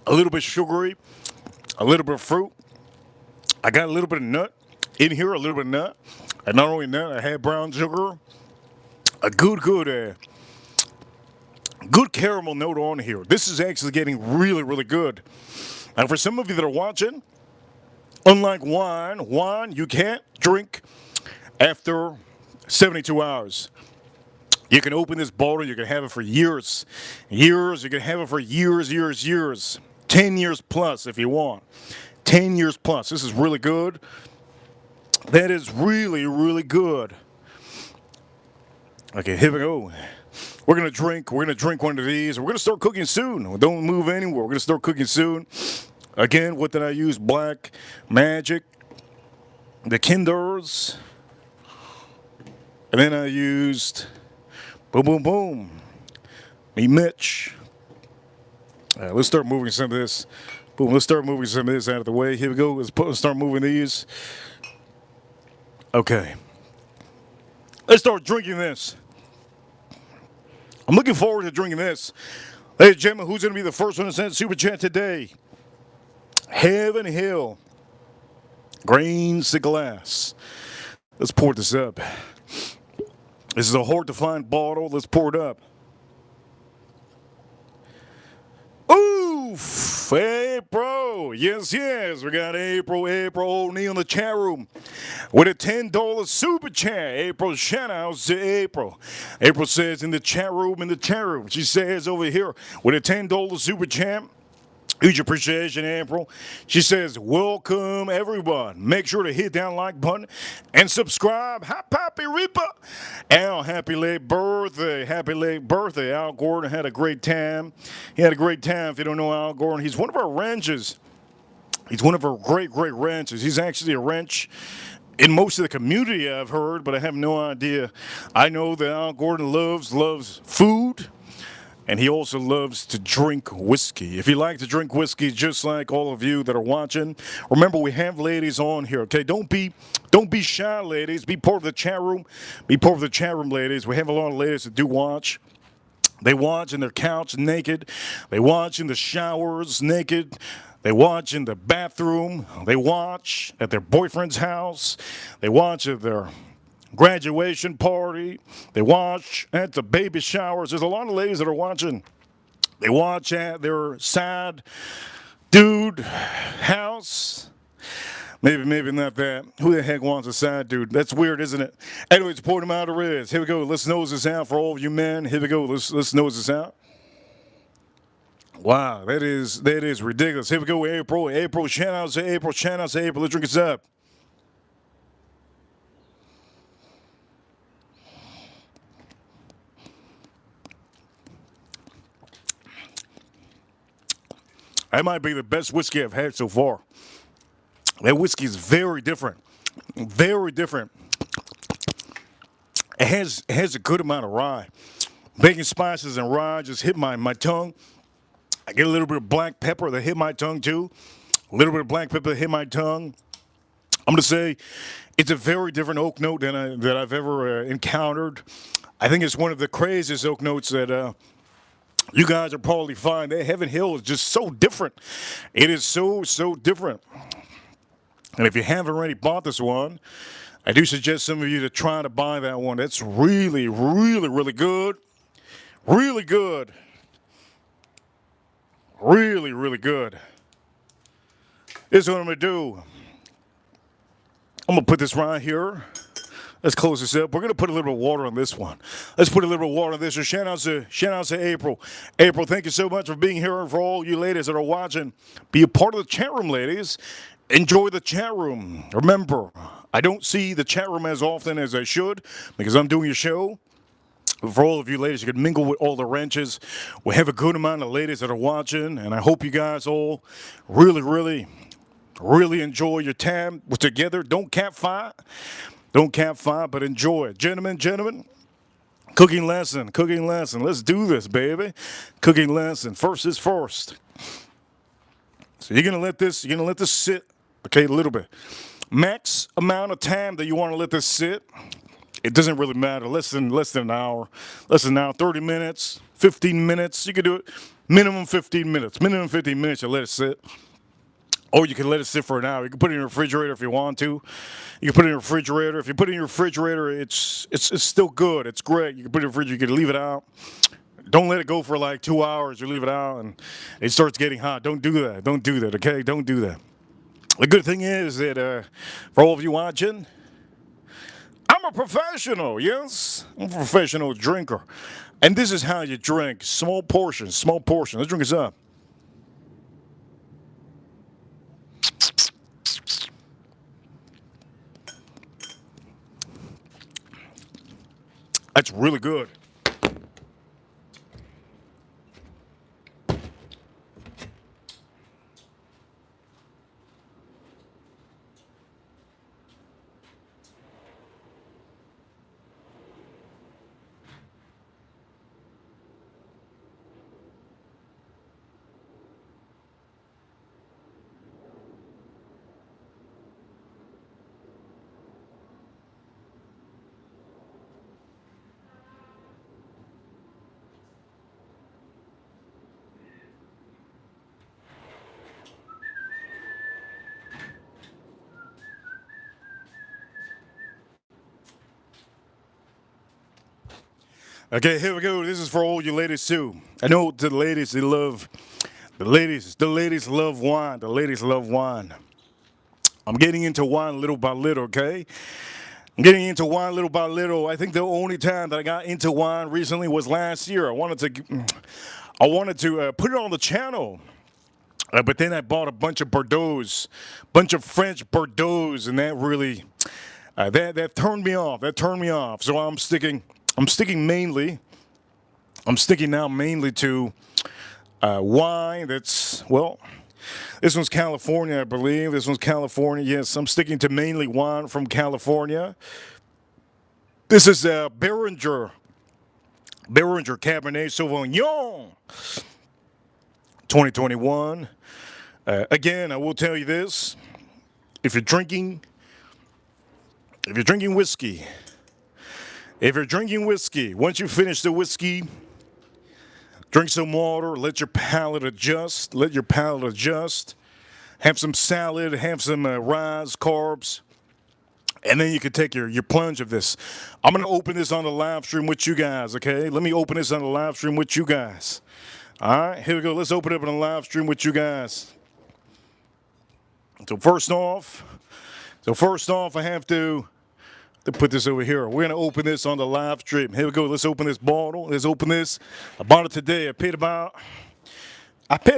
A little bit sugary, a little bit of fruit. I got a little bit of nut in here, a little bit of nut. And not only nut, I had brown sugar. A good caramel note on here. This is actually getting really, really good. And for some of you that are watching, unlike wine you can't drink after 72 hours. You can open this bottle, you can have it for years. Years, you can have it for years. 10 years plus if you want. 10 years plus. This is really good. That is really, really good. Okay, here we go. We're gonna drink one of these. We're gonna start cooking soon. Don't move anywhere. We're gonna start cooking soon. Again, what did I use? Black Magic, the Kinders, and then I used boom. Me Mitch. Let's start moving some of this. Boom. Let's start moving some of this out of the way. Here we go. Let's start moving these. Okay. Let's start drinking this. I'm looking forward to drinking this. Ladies and gentlemen, who's going to be the first one to send Super Chat today? Heaven Hill. Grains to glass. Let's pour this up. This is a hard-to-find bottle. Let's pour it up. Oof! April! Yes. We got April O'Neil in the chat room with a $10 super chat. April, shout-outs to April. April says in the chat room, she says over here with a $10 super chat. Huge appreciation, April. She says, welcome, everyone. Make sure to hit that like button and subscribe. Happy Reaper. Al, happy late birthday. Al Gordon had a great time. He had a great time. If you don't know Al Gordon, he's one of our wrenches. He's one of our great wrenches. He's actually a wrench in most of the community, I've heard, but I have no idea. I know that Al Gordon loves food. And he also loves to drink whiskey. If you like to drink whiskey, just like all of you that are watching, remember we have ladies on here. Okay, don't be shy, ladies. Be part of the chat room. Be part of the chat room, ladies. We have a lot of ladies that do watch. They watch in their couch naked. They watch in the showers naked. They watch in the bathroom. They watch at their boyfriend's house. They watch at their graduation party. They watch at the baby showers. There's a lot of ladies that are watching. They watch at their sad dude house. Maybe not that. Who the heck wants a sad dude? That's weird, isn't it? Anyways, pour them out of Riz. Here we go. Let's nose this out for all of you men. Here we go. Let's nose this out. Wow, that is ridiculous. Here we go, April, shout out to April. Let's drink this up. That might be the best whiskey I've had so far. That whiskey is very different. Very different. It has a good amount of rye. Bacon spices and rye just hit my tongue. I get a little bit of black pepper that hit my tongue too. A little bit of black pepper that hit my tongue. I'm going to say it's a very different oak note that I've ever encountered. I think it's one of the craziest oak notes that you guys are probably fine. That Heaven Hill is just so different. It is so different. And if you haven't already bought this one, I do suggest some of you to try to buy that one. It's really good. Really good. Really good. This is what I'm going to do. I'm going to put this right here. Let's close this up. We're going to put a little bit of water on this one. Let's put a little bit of water on this. So shout out to April. April, thank you so much for being here. And for all you ladies that are watching, be a part of the chat room, ladies. Enjoy the chat room. Remember, I don't see the chat room as often as I should because I'm doing a show. For all of you ladies, you can mingle with all the wrenches. We have a good amount of ladies that are watching, and I hope you guys all really enjoy your time together. Don't catfight, but enjoy it. Gentlemen, Cooking lesson, cooking lesson. Let's do this, baby. Cooking lesson. First is first. So you're gonna let this sit, okay, a little bit. Max amount of time that you want to let this sit. It doesn't really matter. Less than an hour. Less than an hour, 30 minutes, 15 minutes. You can do it minimum 15 minutes. Minimum 15 minutes, you let it sit. Or you can let it sit for an hour. You can put it in your refrigerator if you want to. You can put it in your refrigerator. If you put it in your refrigerator, it's still good. It's great. You can put it in your refrigerator. You can leave it out. Don't let it go for like 2 hours. You leave it out and it starts getting hot. Don't do that. Don't do that, okay? Don't do that. The good thing is that for all of you watching, I'm a professional, yes? I'm a professional drinker. And this is how you drink. Small portions, small portions. Let's drink this up. That's really good. Okay, here we go. This is for all you ladies too. I know the ladies, they love, the ladies love wine. The ladies love wine. I'm getting into wine little by little, okay? I'm getting into wine little by little. I think the only time that I got into wine recently was last year. I wanted to put it on the channel. But then I bought a bunch of Bordeaux's, bunch of French Bordeaux's, and that really, that turned me off. That turned me off. So I'm sticking now mainly to wine that's, well, this one's California, I believe. This one's California. Yes, I'm sticking to mainly wine from California. This is Beringer Cabernet Sauvignon 2021. Again, I will tell you this. If you're drinking whiskey, once you finish the whiskey, drink some water, let your palate adjust. Have some salad, have some rice, carbs, and then you can take your plunge of this. I'm going to open this on the live stream with you guys, okay? Let me open this on the live stream with you guys. All right, here we go. Let's open it up on the live stream with you guys. So first off, I have to put this over here. We're going to open this on the live stream. Here we go. Let's open this bottle. Let's open this. I bought it today. I paid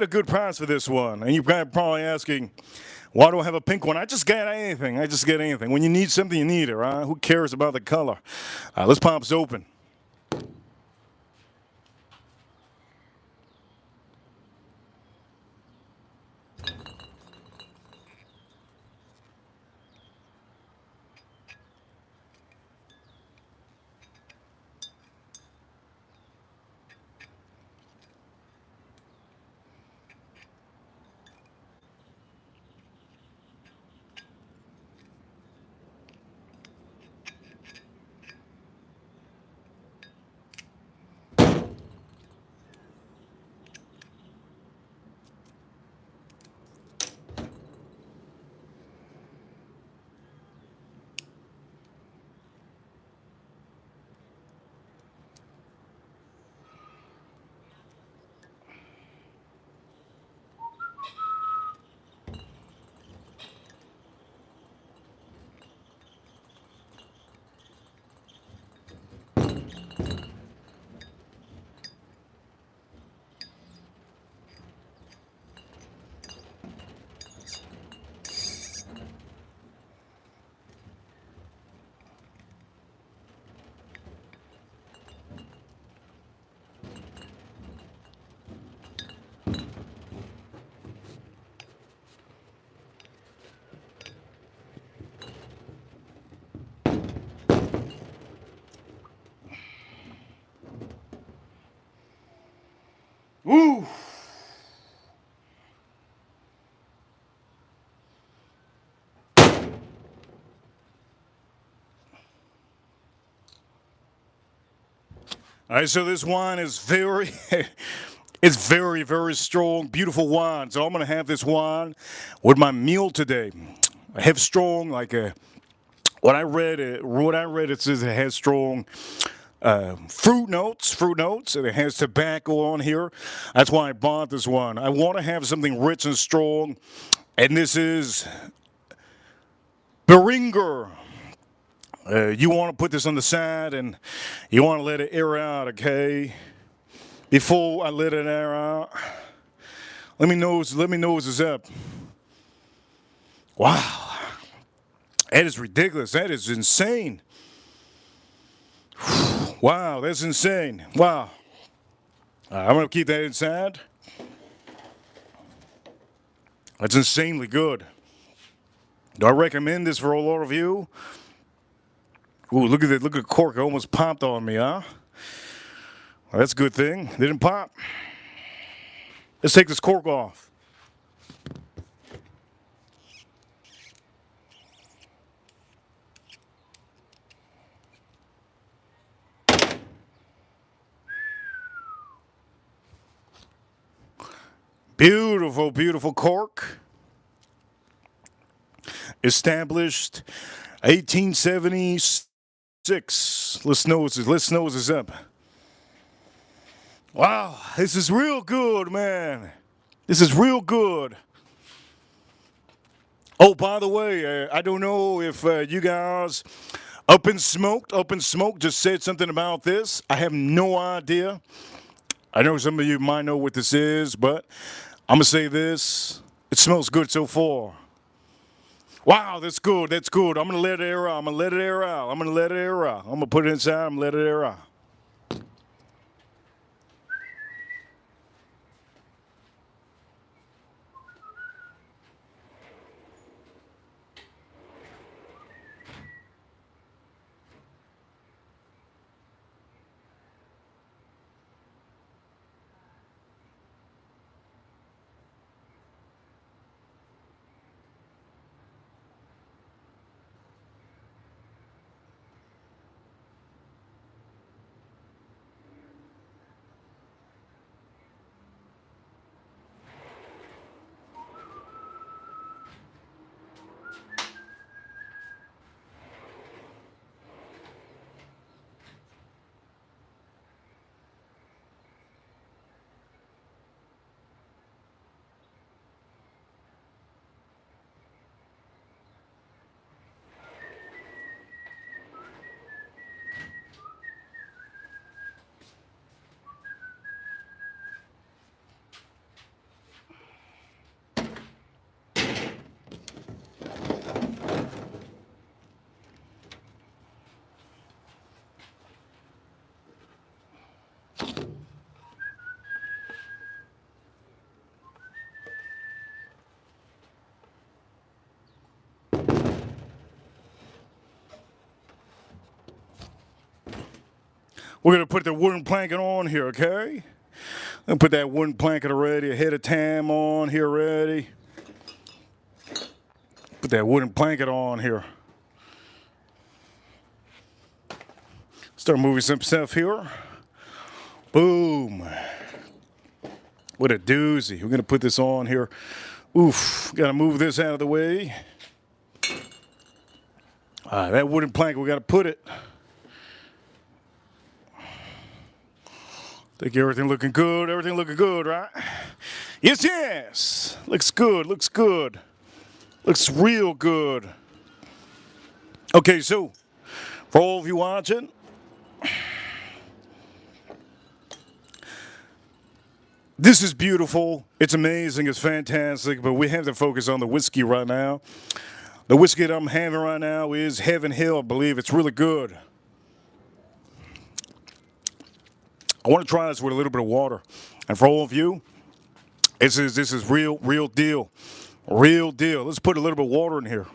a good price for this one. And you're probably asking, why do I have a pink one? I just get anything. When you need something, you need it, right? Who cares about the color? Let's pop this open. All right, so this wine is very, it's very, very strong, beautiful wine. So I'm gonna have this wine with my meal today. I have strong, like what I read, it says it has strong fruit notes, and it has tobacco on here. That's why I bought this one. I want to have something rich and strong, and this is Beringer. You want to put this on the side, and you want to let it air out, okay? Before I let it air out, let me nose this up. Wow, that is ridiculous. That is insane. Wow, that's insane. Wow. I'm gonna keep that inside. That's insanely good. Do I recommend this for a lot of you? Ooh, look at that! Look at the cork. It almost popped on me, huh? Well, that's a good thing. Didn't pop. Let's take this cork off. Beautiful, beautiful cork. Established 1876. Let's nose this up. Wow, this is real good, man. This is real good. Oh, by the way, I don't know if you guys Up in Smoke just said something about this. I have no idea. I know some of you might know what this is, but I'm going to say this. It smells good so far. Wow, that's good. That's good. I'm going to let it air out. I'm going to let it air out. I'm going to let it air out. I'm going to put it inside. I'm going to let it air out. We're going to put the wooden blanket on here, okay? I'm put that wooden blanket already ahead of time on here already. Put that wooden blanket on here. Start moving some stuff here. Boom. What a doozy. We're going to put this on here. Oof. Got to move this out of the way. That wooden blanket, we got to put it. Think everything looking good. Everything looking good, right? Yes, yes. Looks good. Looks good. Looks real good. Okay, so for all of you watching, this is beautiful. It's amazing. It's fantastic. But we have to focus on the whiskey right now. The whiskey that I'm having right now is Heaven Hill, I believe. It's really good. I want to try this with a little bit of water. And for all of you, this is real deal. Real deal. Let's put a little bit of water in here.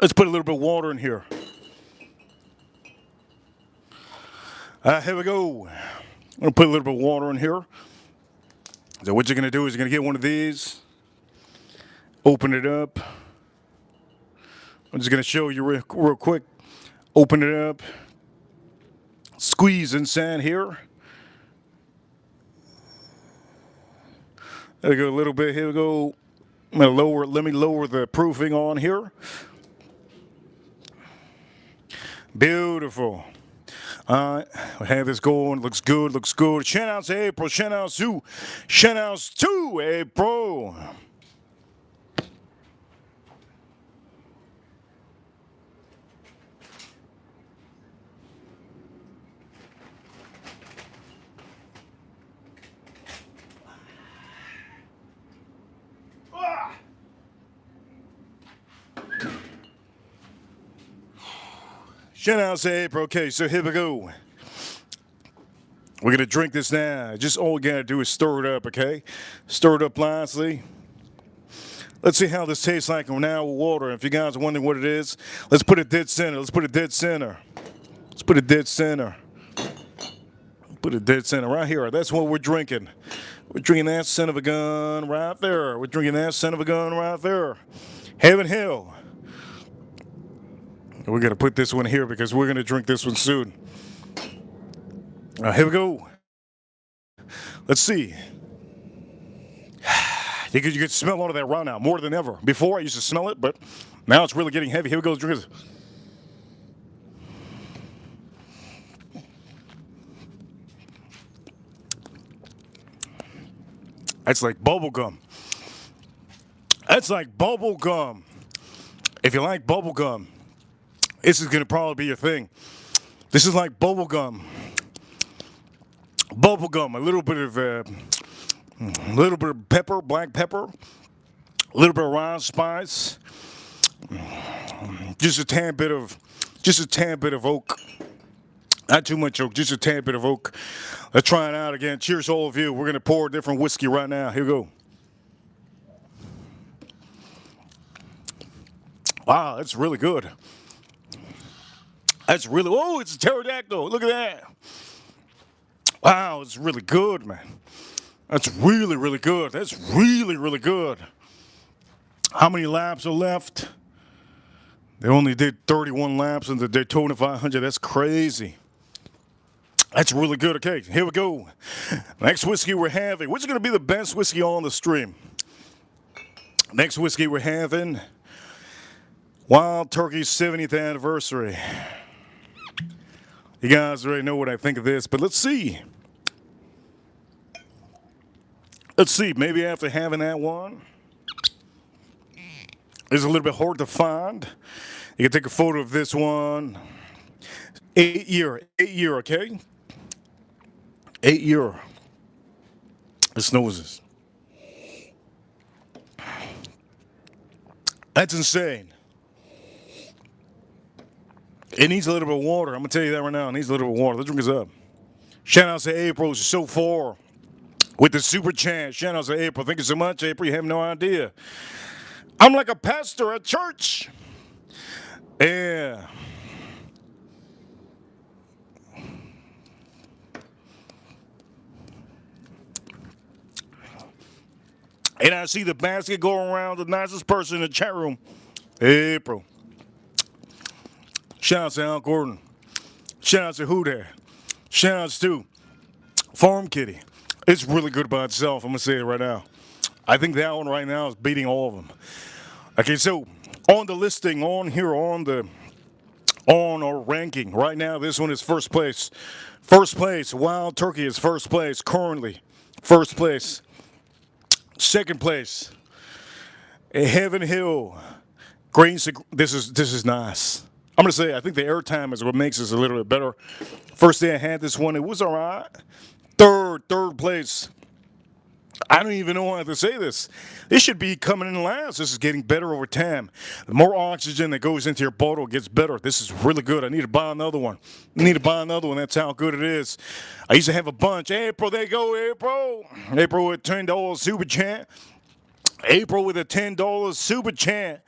Let's put a little bit of water in here. Here we go. I'm going to put a little bit of water in here. So what you're going to do is you're going to get one of these, open it up. I'm just going to show you real quick. Open it up, squeeze inside here. There we go, a little bit. Here we go. I'm going to lower. Let me lower the proofing on here. Beautiful. All right, we have this going. Looks good. Looks good. Shout out to April. Shout out to. Shout out to April. Shout out to April. Okay, so here we go. We're going to drink this now. Just all we got to do is stir it up, okay? Stir it up nicely. Let's see how this tastes like now with water. If you guys are wondering what it is, let's put it dead center. Let's put it dead center. Let's put it dead center. Put it dead center right here. That's what we're drinking. We're drinking that son of a gun right there. We're drinking that son of a gun right there. Heaven Hill. We're going to put this one here because we're going to drink this one soon. Here we go. Let's see. You can smell all of that right now, more than ever. Before, I used to smell it, but now it's really getting heavy. Here we go. Let's drink this. That's like bubble gum. That's like bubble gum. If you like bubble gum, this is going to probably be your thing. This is like bubble gum. Bubble gum, a little bit of pepper, black pepper, a little bit of round spice, just a tad bit of oak. Not too much oak, just a tad bit of oak. Let's try it out again. Cheers to all of you. We're going to pour a different whiskey right now. Here we go. Wow, that's really good. That's really, oh, it's a pterodactyl. Look at that. Wow, it's really good, man. That's really, really good. That's really, really good. How many laps are left? They only did 31 laps in the Daytona 500. That's crazy. That's really good. Okay, here we go. Next whiskey we're having. Which is going to be the best whiskey on the stream? Next whiskey we're having. Wild Turkey's 70th anniversary. You guys already know what I think of this, but let's see. Let's see, maybe after having that one, it's a little bit hard to find. You can take a photo of this one. 8 year, okay? 8 year. It snoozes. That's insane. It needs a little bit of water. I'm going to tell you that right now. It needs a little bit of water. Let's drink this up. Shout out to April so far with the super chat. Shout out to April. Thank you so much, April. You have no idea. I'm like a pastor at church. Yeah. And I see the basket going around the nicest person in the chat room. April. Shout out to Al Gordon. Shout out to Who There. Shout out to Farm Kitty. It's really good by itself. I'm going to say it right now. I think that one right now is beating all of them. Okay, so on the listing, on here, on our ranking, right now, this one is first place. First place, Wild Turkey is first place currently. First place. Second place, Heaven Hill. This is nice. I'm going to say, I think the airtime is what makes this a little bit better. First day I had this one, it was all right. Third place. I don't even know how to say this. This should be coming in last. This is getting better over time. The more oxygen that goes into your bottle gets better. This is really good. I need to buy another one. That's how good it is. I used to have a bunch. April, there you go, April. April with $10 super chat. April with a $10 super chat.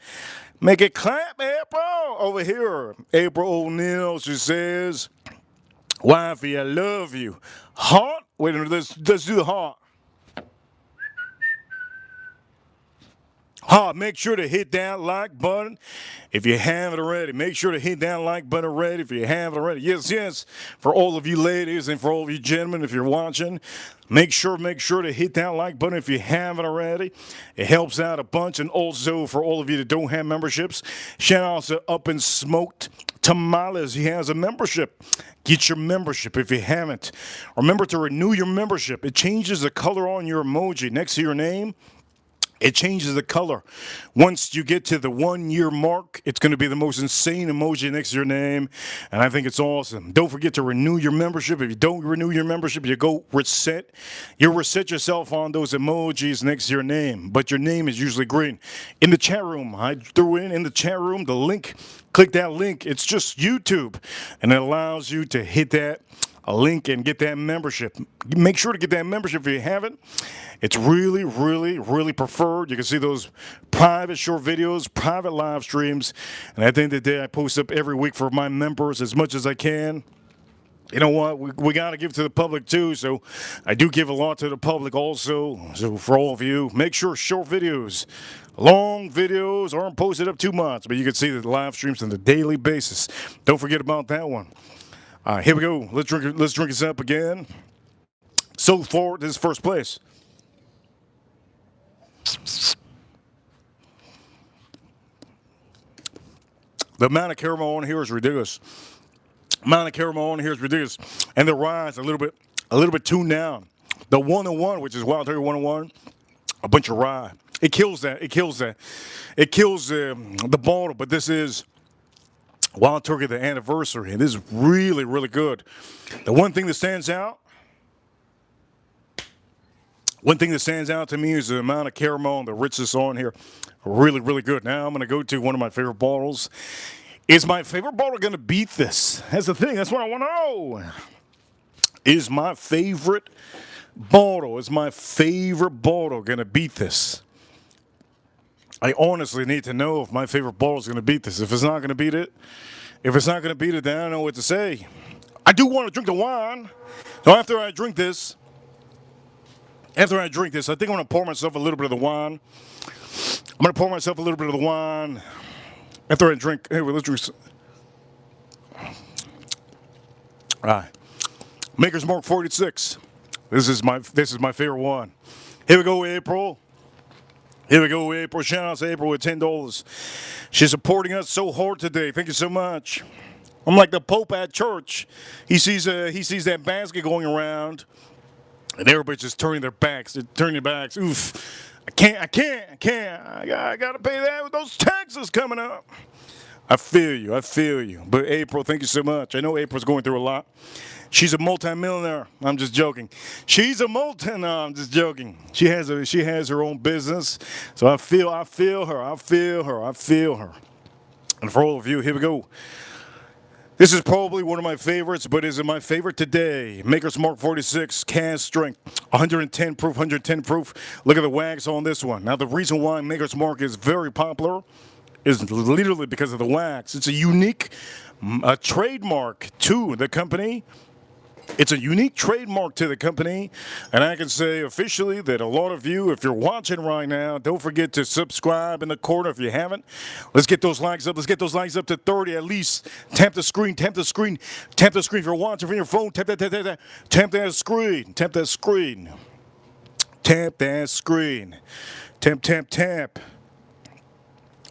Make it clap, April. Over here, April O'Neil, she says, wifey, I love you. Hot? Wait a minute, let's do the hot. Make sure to hit that like button if you haven't already. Make sure to hit that like button already if you haven't already. Yes, yes. For all of you ladies and for all of you gentlemen, if you're watching, make sure to hit that like button if you haven't already. It helps out a bunch. And also for all of you that don't have memberships, shout out to Up and Smoked Tamales. He has a membership. Get your membership if you haven't. Remember to renew your membership. It changes the color on your emoji next to your name. It changes the color. Once you get to the 1 year mark, it's going to be the most insane emoji next to your name. And I think it's awesome. Don't forget to renew your membership. If you don't renew your membership, you go reset. You reset yourself on those emojis next to your name. But your name is usually green. In the chat room, I threw in the chat room the link. Click that link. It's just YouTube. And it allows you to hit that link and get that membership. Make sure to get that membership if you haven't. It's really, really, really preferred. You can see those private short videos, private live streams. And at the end of the day, I post up every week for my members as much as I can. You know what? We got to give to the public too. So I do give a lot to the public also. So for all of you, make sure short videos, long videos aren't posted up too much. But you can see the live streams on a daily basis. Don't forget about that one. All right, here we go. Let's drink this up again. So far, this is first place. The amount of caramel on here is ridiculous. And the rye is a little bit tuned down. The 101, which is Wild Turkey 101, a bunch of rye. It kills that. It kills the bottle. But this is Wild Turkey, the anniversary, and this is really, really good. The one thing that stands out to me is the amount of caramel and the richness on here. Really, really good. Now I'm going to go to one of my favorite bottles. Is my favorite bottle going to beat this? That's the thing. That's what I want to know. Is my favorite bottle going to beat this? I honestly need to know if my favorite bottle is going to beat this. If it's not going to beat it, then I don't know what to say. I do want to drink the wine. So after I drink this, I think I'm going to pour myself a little bit of the wine. After I drink. Hey, let's drink. All right. Maker's Mark 46. This is my favorite one. Here we go, April. Shout out to April with $10. She's supporting us so hard today. Thank you so much. I'm like the Pope at church. He sees that basket going around, and everybody's just turning their backs. Oof. I can't. I gotta pay that with those taxes coming up. I feel you. But April, thank you so much. I know April's going through a lot. She's a multi-millionaire. I'm just joking. No, I'm just joking. She has her own business. So I feel her. And for all of you, here we go. This is probably one of my favorites, but is it my favorite today? Maker's Mark 46, cast strength, 110 proof. Look at the wax on this one. Now, the reason why Maker's Mark is very popular is literally because of the wax. It's a unique trademark to the company. It's a unique trademark to the company, and I can say officially that a lot of you, if you're watching right now, don't forget to subscribe in the corner if you haven't. Let's get those likes up. Let's get those likes up to 30 at least. Tap the screen. If you're watching from your phone, tap that screen. Tap.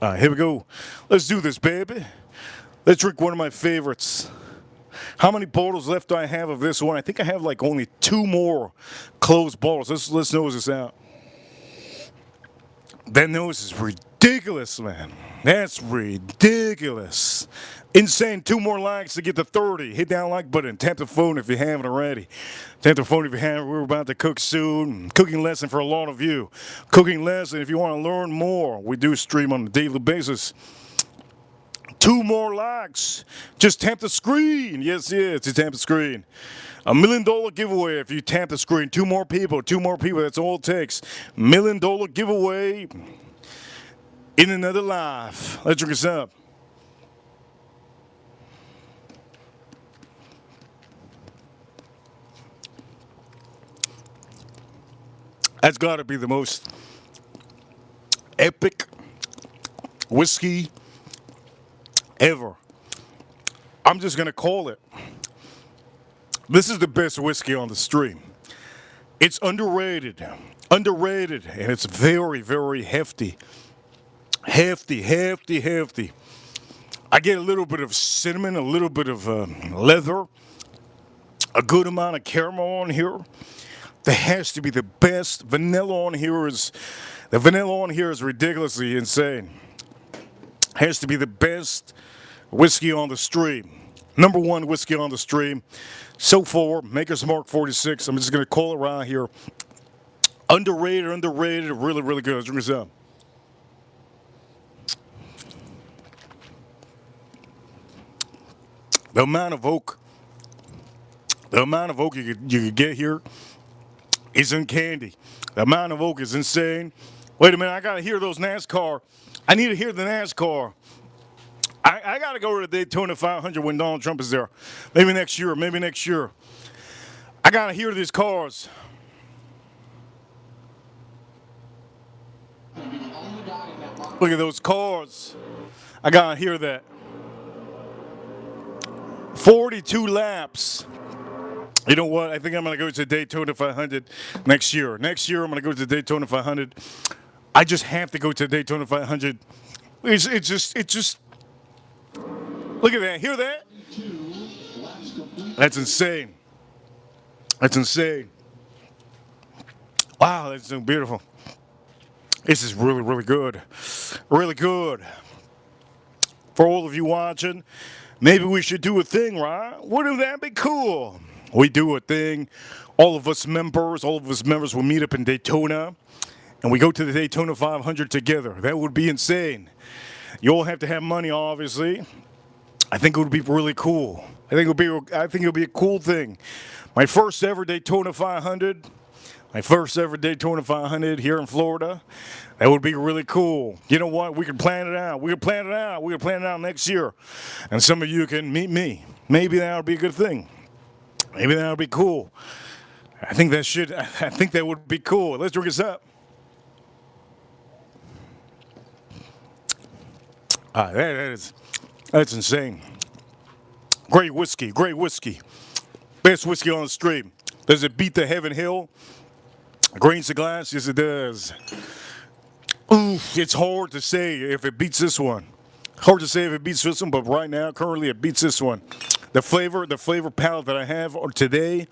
All right, here we go. Let's do this, baby. Let's drink one of my favorites. How many bottles left do I have of this one? I think I have like only 2 more closed bottles. Let's nose this out. That nose is ridiculous, man. That's ridiculous. Insane. 2 more likes to get to 30. Hit that like button. Tap the phone if you haven't already. We're about to cook soon. Cooking lesson for a lot of you. Cooking lesson if you want to learn more. We do stream on a daily basis. 2 more likes. Just tap the screen. Yes, just tap the screen. $1 million giveaway if you tap the screen. 2 more people. That's all it takes. $1 million giveaway in another life. Let's drink this up. That's got to be the most epic whiskey ever. I'm just going to call it. This is the best whiskey on the stream. It's underrated, and it's very, very hefty. Hefty. I get a little bit of cinnamon, a little bit of leather, a good amount of caramel on here. There has to be the best. The vanilla on here is ridiculously insane. Has to be the best whiskey on the stream. Number one whiskey on the stream. So far, Maker's Mark 46. I'm just going to call it right here. Underrated, really, really good. Let's drink this up. The amount of oak you could get here is uncanny. The amount of oak is insane. Wait a minute, I gotta hear those NASCAR. I need to hear the NASCAR. I gotta go to the Daytona 500 when Donald Trump is there. Maybe next year. I gotta hear these cars. Look at those cars. I gotta hear that. 42 laps. You know what? I think I'm going to go to Daytona 500 next year. Next year, I'm going to go to Daytona 500. I just have to go to Daytona 500. It's just. Look at that. Hear that? That's insane. Wow, that's so beautiful. This is really, really good. Really good. For all of you watching, maybe we should do a thing, right? Wouldn't that be cool? We do a thing. All of us members will meet up in Daytona, and we go to the Daytona 500 together. That would be insane. You all have to have money, obviously. I think it would be really cool. I think it would be a cool thing. My first ever Daytona 500 here in Florida. That would be really cool. You know what? We can plan it out. We can plan it out next year. And some of you can meet me. Maybe that would be a good thing. Maybe that would be cool. I think that would be cool. Let's drink this up. That's insane. Great whiskey. Best whiskey on the street. Does it beat the Heaven Hill? Grains to glass? Yes, it does. Oof, it's hard to say if it beats this one. Hard to say if it beats this one, but right now, currently, it beats this one. The flavor palette that I have today,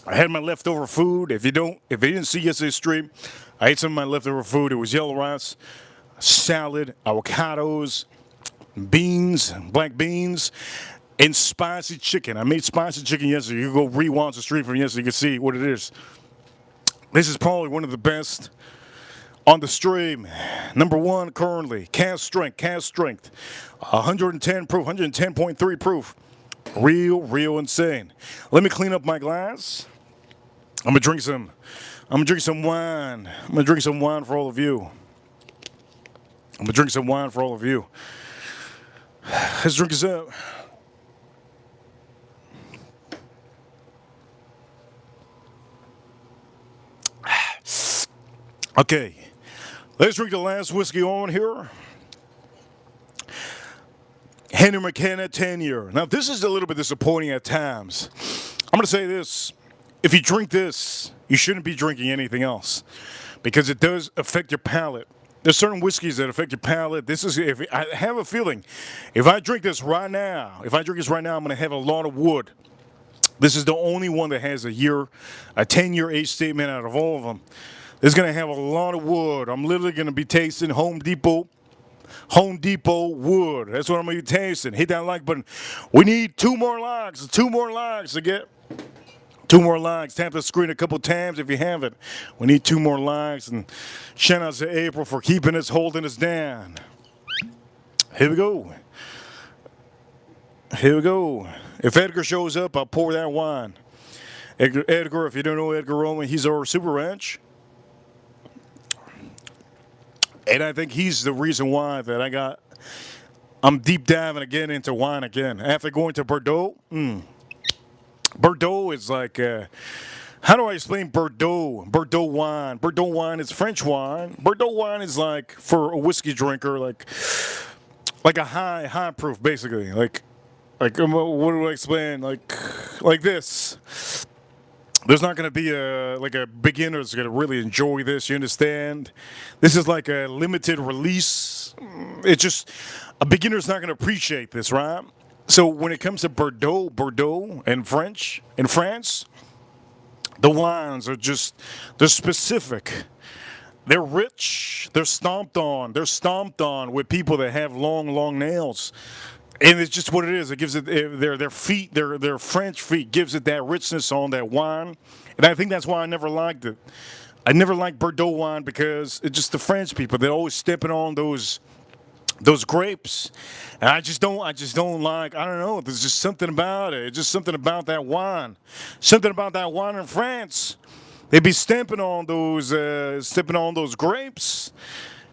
I had my leftover food. If you didn't see yesterday's stream, I ate some of my leftover food. It was yellow rice, salad, avocados, beans, black beans, and spicy chicken. I made spicy chicken yesterday. You can go rewind the stream from yesterday. You can see what it is. This is probably one of the best on the stream. Number one currently. Cast strength. 110 proof, 110.3 proof. Real insane. Let me clean up my glass. I'm gonna drink some wine. I'm gonna drink some wine for all of you. Let's drink this up. Okay, let's drink the last whiskey on here. Henry McKenna 10-year. Now, this is a little bit disappointing at times. I'm going to say this. If you drink this, you shouldn't be drinking anything else because it does affect your palate. There's certain whiskeys that affect your palate. I have a feeling, if I drink this right now, I'm going to have a lot of wood. This is the only one that has a 10-year age statement out of all of them. It's going to have a lot of wood. I'm literally going to be tasting Home Depot wood. That's what I'm going to be tasting. Hit that like button. We need 2 more likes. 2 more likes to get 2 more likes. Tap the screen a couple times if you haven't. We need 2 more likes. And shout out to April for holding us down. Here we go. If Edgar shows up, I'll pour that wine. Edgar, if you don't know Edgar Roman, he's our super ranch. And I think he's the reason why that I'm deep diving again into wine again. After going to Bordeaux, Bordeaux is like, How do I explain Bordeaux? Bordeaux wine. Bordeaux wine is French wine. Bordeaux wine is like for a whiskey drinker, like a high proof, basically. What do I explain? Like this. There's not going to be a beginner that's going to really enjoy this. You understand? This is like a limited release. It's just a beginner's not going to appreciate this, right? So when it comes to Bordeaux in France, the wines are just they're specific. They're rich. They're stomped on with people that have long nails. And it's just what it is. It gives it their feet, their French feet, gives it that richness on that wine, and I think that's why I never liked it. I never liked Bordeaux wine because it's just the French people. They're always stepping on those grapes, and I just don't like. I don't know. There's just something about it. It's just something about that wine. Something about that wine in France. They be stepping on those grapes.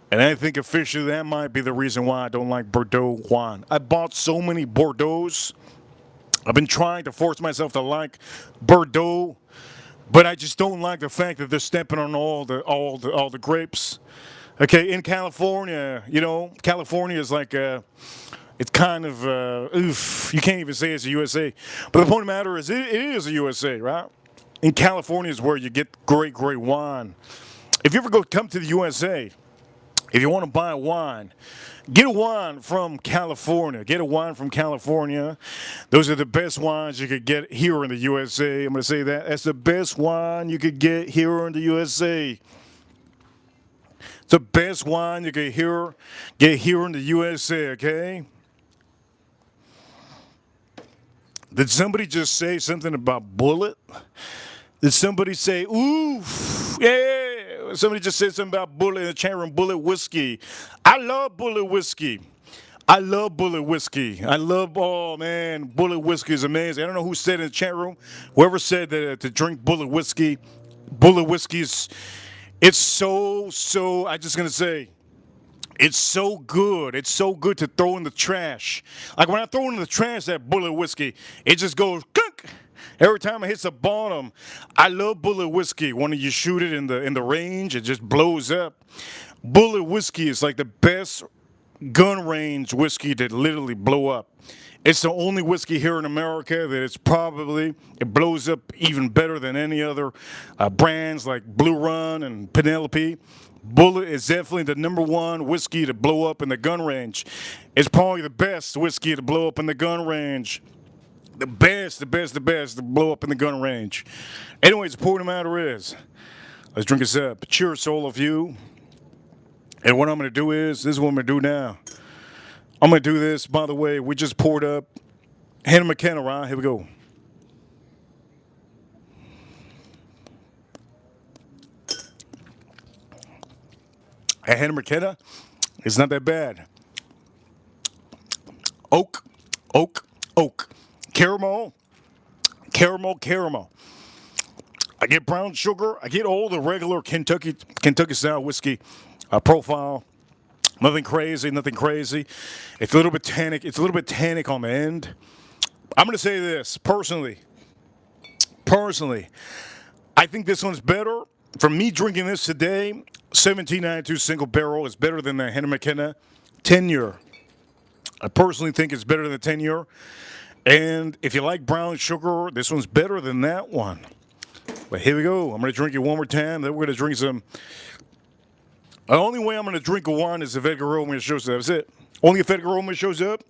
And I think officially that might be the reason why I don't like Bordeaux wine. I bought so many Bordeaux's. I've been trying to force myself to like Bordeaux, but I just don't like the fact that they're stepping on all the grapes. Okay, in California, California is like it's kind of oof. You can't even say it's a USA. But the point of the matter is, it is a USA, right? In California is where you get great wine. If you ever come to the USA. If you want to buy wine, get a wine from California. Get a wine from California. Those are the best wines you could get here in the USA. I'm going to say that. That's the best wine you could get here in the USA. It's the best wine you could get here in the USA, okay? Did somebody just say something about Bullet? Did somebody say, oof, yeah? Somebody just said something about Bullet in the chat room, Bullet whiskey. I love Bullet whiskey. I love Bullet whiskey. Oh man, Bullet whiskey is amazing. I don't know who said in the chat room, whoever said that to drink Bullet whiskey is, it's I just gonna say, it's so good. It's so good to throw in the trash. Like when I throw in the trash that Bullet whiskey, it just goes clunk. Every time it hits the bottom. I love Bullet whiskey. When you shoot it in the range, it just blows up. Bullet whiskey is like the best gun range whiskey that literally blow up. It's the only whiskey here in America that it blows up even better than any other brands like Blue Run and Penelope. Bullet is definitely the number one whiskey to blow up in the gun range. It's probably the best whiskey to blow up in the gun range. The best to blow up in the gun range. Anyways, the point of the matter is, let's drink this up. Cheers to all of you. And what I'm going to do this is what I'm going to do now. I'm going to do this, by the way, we just poured up Hannah McKenna, right? Here we go. Hannah McKenna, it's not that bad. Oak. Caramel. I get brown sugar. I get all the regular Kentucky style whiskey profile. Nothing crazy. It's a little bit tannic. On the end. I'm gonna say this personally. I think this one's better. For me drinking this today, 1792 single barrel is better than the Hannah McKenna 10-year. I personally think it's better than the 10-year. And if you like brown sugar, this one's better than that one. But here we go. I'm going to drink it one more time. Then we're going to drink some. The only way I'm going to drink a wine is if Edgar Roman shows up. That's it. Only if Edgar Roman shows up,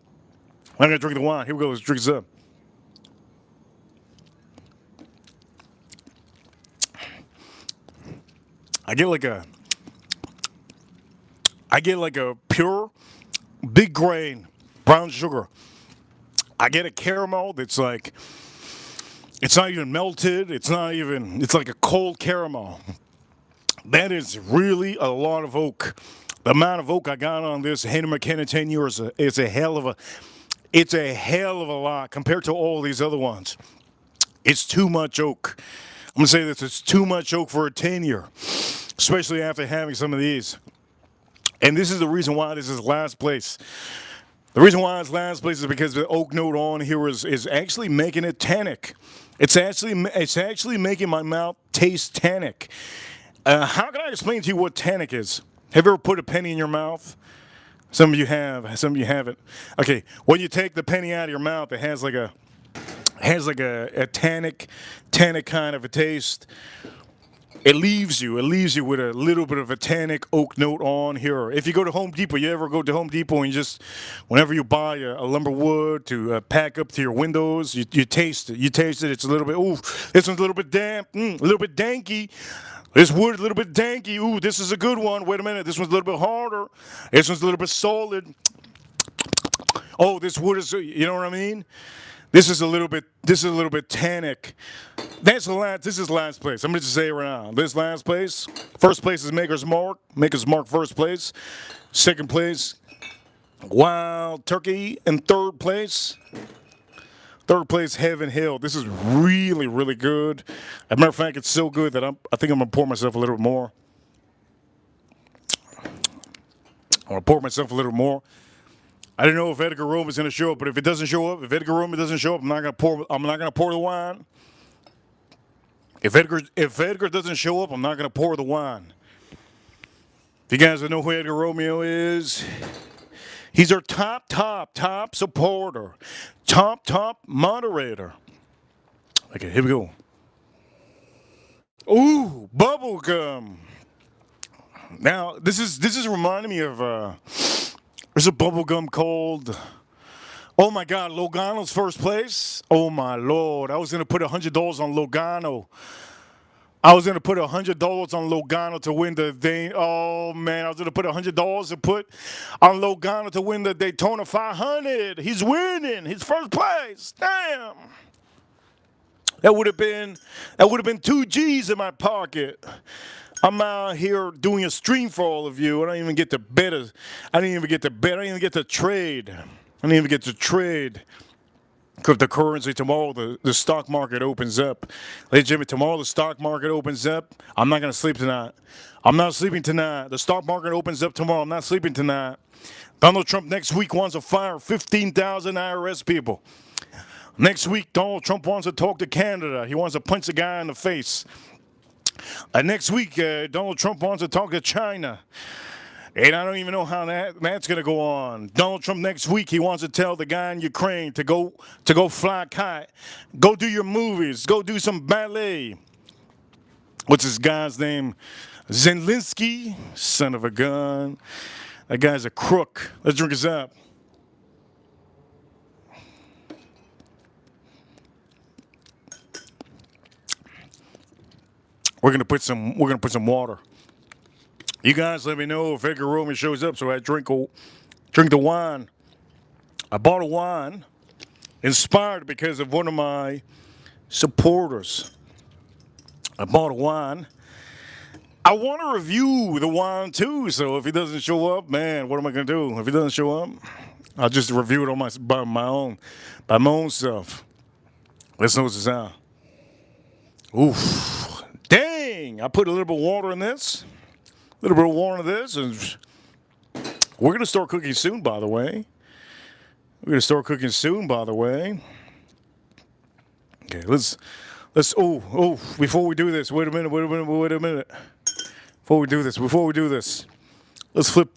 I'm going to drink the wine. Here we go. Let's drink this up. I get like a pure, big grain brown sugar. I get a caramel that's like, it's not even melted. It's like a cold caramel. That is really a lot of oak. The amount of oak I got on this Hannah McKenna 10 years is a hell of a lot compared to all these other ones. It's too much oak. I'm going to say this, it's too much oak for a 10-year, especially after having some of these. And this is the reason why this is last place. The reason why it's last place is because the oak note on here is actually making it tannic. It's actually making my mouth taste tannic. How can I explain to you what tannic is? Have you ever put a penny in your mouth? Some of you have. Some of you haven't. Okay, when you take the penny out of your mouth, it has like a tannic kind of a taste. It leaves you with a little bit of a tannic oak note on here. If you go to Home Depot, you ever go to Home Depot and you just, whenever you buy a lumber wood to pack up to your windows, you taste it. You taste it. It's a little bit, ooh, this one's a little bit damp, a little bit danky. This wood a little bit danky. Ooh, this is a good one. Wait a minute. This one's a little bit harder. This one's a little bit solid. Oh, this wood is, you know what I mean? This is a little bit tannic. This is last place. I'm going to just say it right now. This last place. First place is Maker's Mark. Maker's Mark first place. Second place, Wild Turkey. And third place, Heaven Hill. This is really, really good. As a matter of fact, it's so good that I think I'm going to pour myself a little bit more. I'm going to pour myself a little more. I don't know if Edgar Rome is going to show up, but if Edgar Rome doesn't show up, I'm not going to pour the wine. If Edgar doesn't show up, I'm not going to pour the wine. If you guys don't know who Edgar Romeo is, he's our top supporter, top moderator. Okay, here we go. Ooh, bubble gum. Now, this is reminding me of there's a bubble gum called, oh my God, Logano's first place. Oh my Lord, I was gonna put $100 on Logano. I was gonna put $100 on Logano to win the thing. Oh man, I was gonna put $100 to put on Logano to win the Daytona 500. He's winning. He's first place. Damn. That would have been 2 G's in my pocket. I'm out here doing a stream for all of you. I don't even get to bet. I didn't even get to bet. I didn't even get to trade. Because the currency tomorrow, the stock market opens up. Ladies and gentlemen, tomorrow the stock market opens up. I'm not going to sleep tonight. I'm not sleeping tonight. The stock market opens up tomorrow. I'm not sleeping tonight. Donald Trump next week wants to fire 15,000 IRS people. Next week, Donald Trump wants to talk to Canada. He wants to punch a guy in the face. Next week, Donald Trump wants to talk to China. And I don't even know how that's going to go on. Donald Trump next week, he wants to tell the guy in Ukraine to go fly a kite. Go do your movies. Go do some ballet. What's this guy's name? Zelensky, son of a gun. That guy's a crook. Let's drink us up. We're gonna put some water. You guys let me know if Edgar Roman shows up so I drink the wine. I bought a wine inspired because of one of my supporters. I bought a wine. I want to review the wine too, so if he doesn't show up, man, what am I going to do? If he doesn't show up, I'll just review it by my own self. Let's know what's this out. Oof. Dang! I put a little bit of water in this. A little bit of water in this. And we're going to start cooking soon, by the way. Okay, let's before we do this, wait a minute. Before we do this, let's flip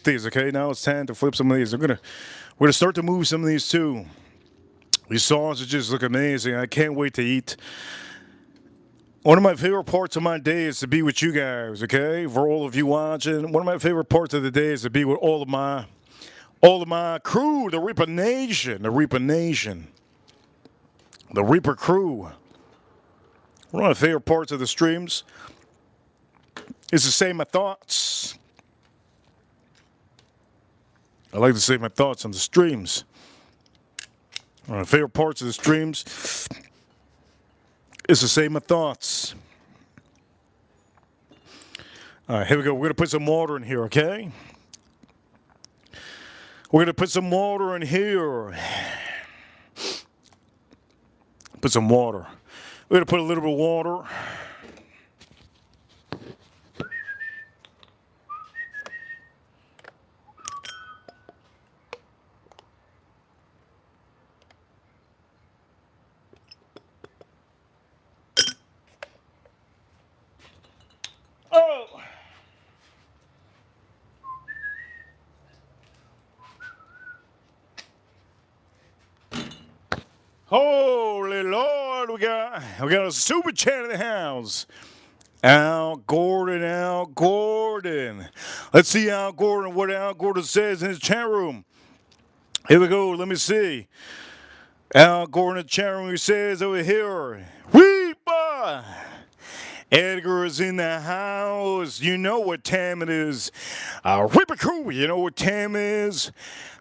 these, okay? Now it's time to flip some of these. We're gonna start to move some of these too. These sausages look amazing. I can't wait to eat. One of my favorite parts of my day is to be with you guys, okay? For all of you watching, one of my favorite parts of the day is to be with all of my crew, the Reaper Nation, the Reaper crew. One of my favorite parts of the streams is to say my thoughts. I like to say my thoughts on the streams. One of my favorite parts of the streams is to say my thoughts. All right, here we go. We're going to put some water in here, okay? We're going to put some water in here. Put some water. We're going to put a little bit of water. Holy Lord, we got a super chat in the house. Al Gordon, Al Gordon. Let's see what Al Gordon says in his chat room. Here we go. Let me see. Al Gordon in the chat room, he says over here, Weepa! Edgar is in the house. You know what time it is. Ripper Crew, you know what time is.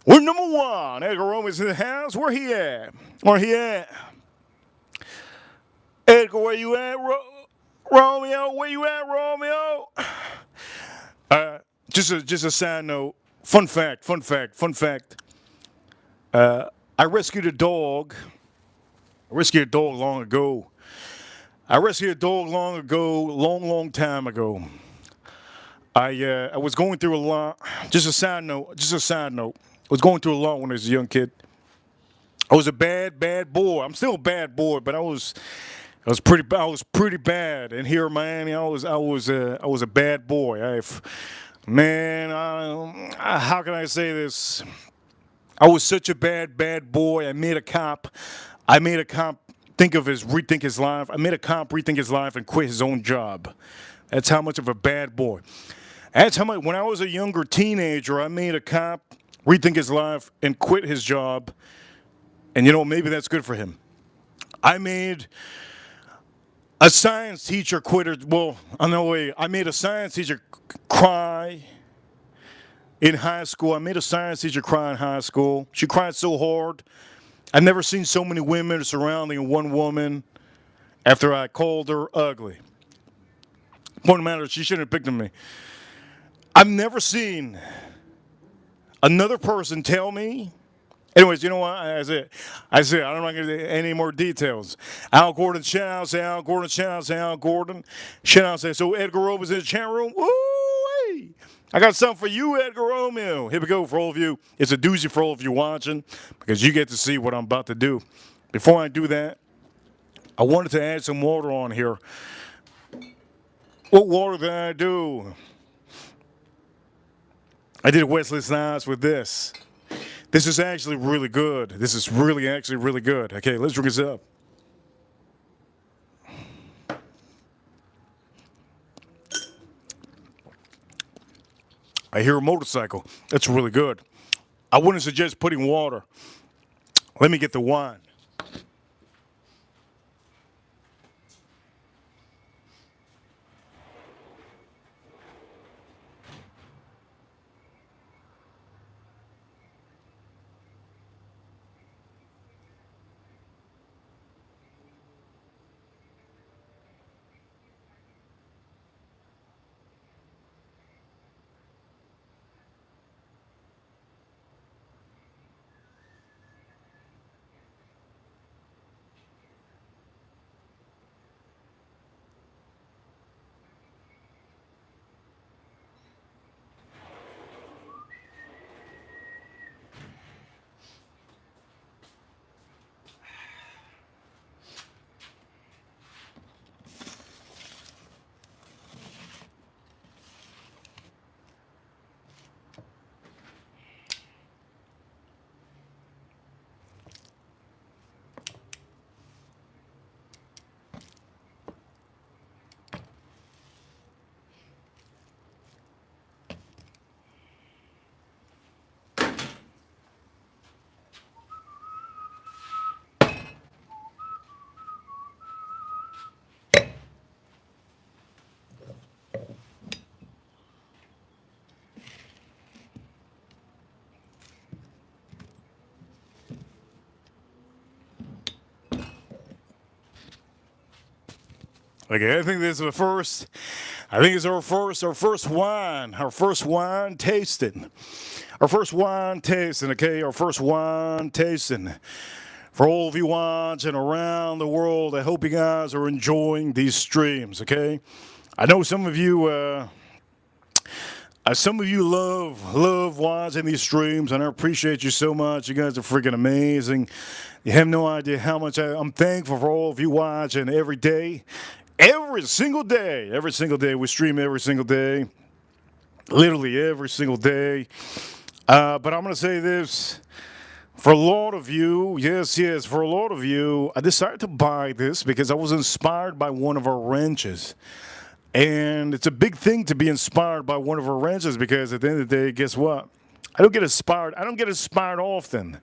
We're number one. Edgar Roman's in the house. Where he at? Edgar, where you at, Romeo? Where you at, Romeo? Just a side note. Fun fact. I rescued a dog. Long ago. Long time ago. I was going through a lot. Just a side note. I was going through a lot when I was a young kid. I was a bad boy. I'm still a bad boy, but I was pretty bad. And here in Miami, I was a bad boy. How can I say this? I was such a bad boy. I made a cop rethink his life. I made a cop rethink his life and quit his own job. That's how much of a bad boy. That's how much. When I was a younger teenager, I made a cop rethink his life and quit his job. And maybe that's good for him. I made a science teacher quit. I made a science teacher cry in high school. I made a science teacher cry in high school. She cried so hard. I've never seen so many women surrounding one woman after I called her ugly. Point of the matter, she shouldn't have picked on me. I've never seen another person tell me. Anyways, you know what? I said, I'm not going to get any more details. Al Gordon, shout out, say Al Gordon, Shout out, say, so Edgar Romeo's in the chat room. Woo-wee! I got something for you, Edgar Romeo. Here we go for all of you. It's a doozy for all of you watching because you get to see what I'm about to do. Before I do that, I wanted to add some water on here. What water did I do? I did Wesley Snipes with this. This is actually really good. This is actually really good. Okay, let's drink this up. I hear a motorcycle. That's really good. I wouldn't suggest putting water. Let me get the wine. Okay, I think this is the first. I think it's our first wine tasting. Okay, our first wine tasting. For all of you watching around the world, I hope you guys are enjoying these streams, okay? I know some of you love watching these streams, and I appreciate you so much. You guys are freaking amazing. You have no idea how much I'm thankful for all of you watching every day. Every single day. We stream every single day. Literally every single day. But I'm going to say this. For a lot of you, yes, for a lot of you, I decided to buy this because I was inspired by one of our ranches. And it's a big thing to be inspired by one of our ranches because at the end of the day, guess what? I don't get inspired. I don't get inspired often.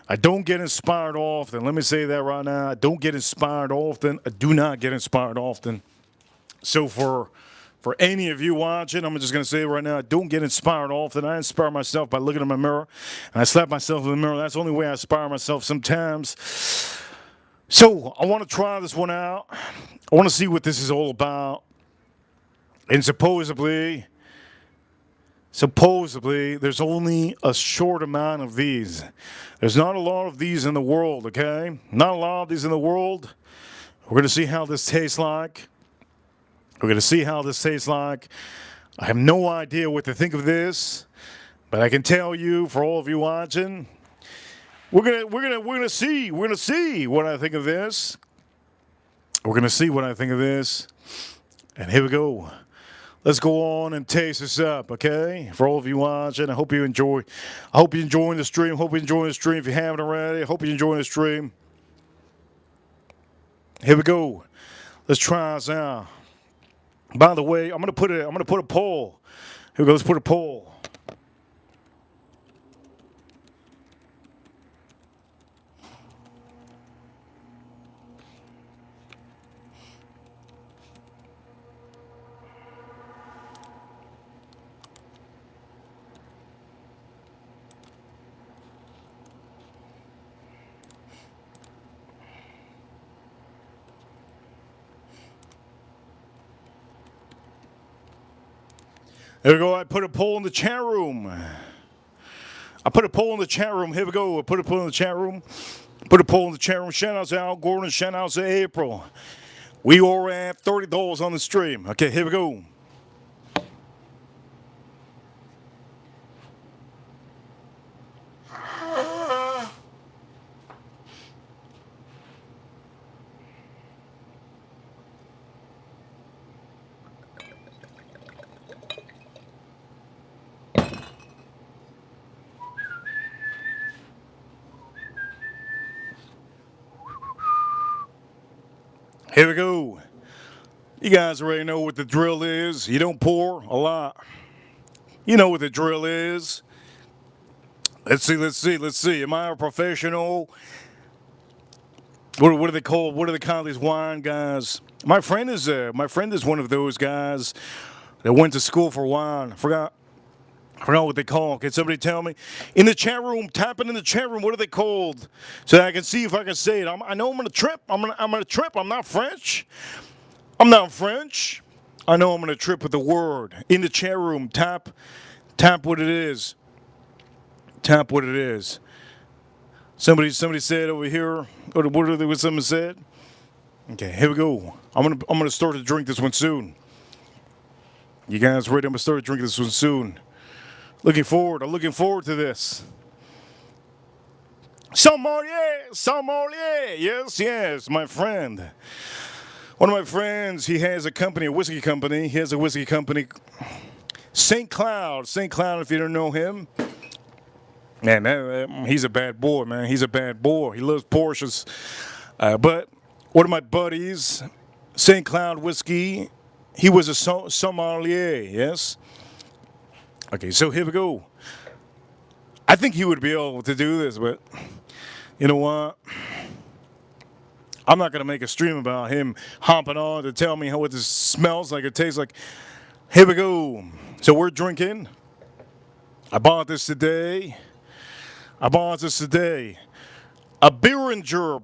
I don't get inspired often. Let me say that right now. I don't get inspired often. I do not get inspired often. So for any of you watching, I'm just going to say right now, I don't get inspired often. I inspire myself by looking in my mirror, and I slap myself in the mirror. That's the only way I inspire myself sometimes. So I want to try this one out. I want to see what this is all about. And supposedly, there's only a short amount of these. There's not a lot of these in the world, okay? Not a lot of these in the world. We're going to see how this tastes like. We're going to see how this tastes like. I have no idea what to think of this, but I can tell you, for all of you watching, we're gonna see what I think of this. We're gonna see what I think of this, and here we go. Let's go on and taste this up, okay? For all of you watching, I hope you enjoy. I hope you're enjoying the stream. Hope you're enjoying the stream. If you haven't already, I hope you're enjoying the stream. Here we go. Let's try this out. By the way, I'm gonna put a poll. Here we go. Let's put a poll. There we go. I put a poll in the chat room. Here we go. I put a poll in the chat room. Shout out to Al Gordon. Shout out to April. We are at $30 on the stream. Okay, here we go. Here we go. You guys already know what the drill is. You don't pour a lot. You know what the drill is. Let's see. Am I a professional? What do they call? What do they call these wine guys? My friend is one of those guys that went to school for wine. I forgot what they call. Can somebody tell me? In the chat room, type it in the chat room. What are they called? So that I can see if I can say it. I know I'm gonna trip. I'm gonna trip. I'm not French. I know I'm gonna trip with the word. In the chat room, tap what it is. Tap what it is. Somebody said over here. What someone said? Okay, here we go. I'm gonna start to drink this one soon. You guys ready? I'm gonna start drinking this one soon. I'm looking forward to this. Sommelier, yes, my friend. One of my friends, he has a company, a whiskey company. He has a whiskey company, St. Cloud, if you don't know him. Man, he's a bad boy, man. He's a bad boy. He loves Porsches. But one of my buddies, St. Cloud Whiskey, he was a sommelier, yes? Okay, so here we go. I think he would be able to do this, but you know what? I'm not going to make a stream about him hopping on to tell me what this smells like, it tastes like. Here we go. So we're drinking. I bought this today. A Beringer,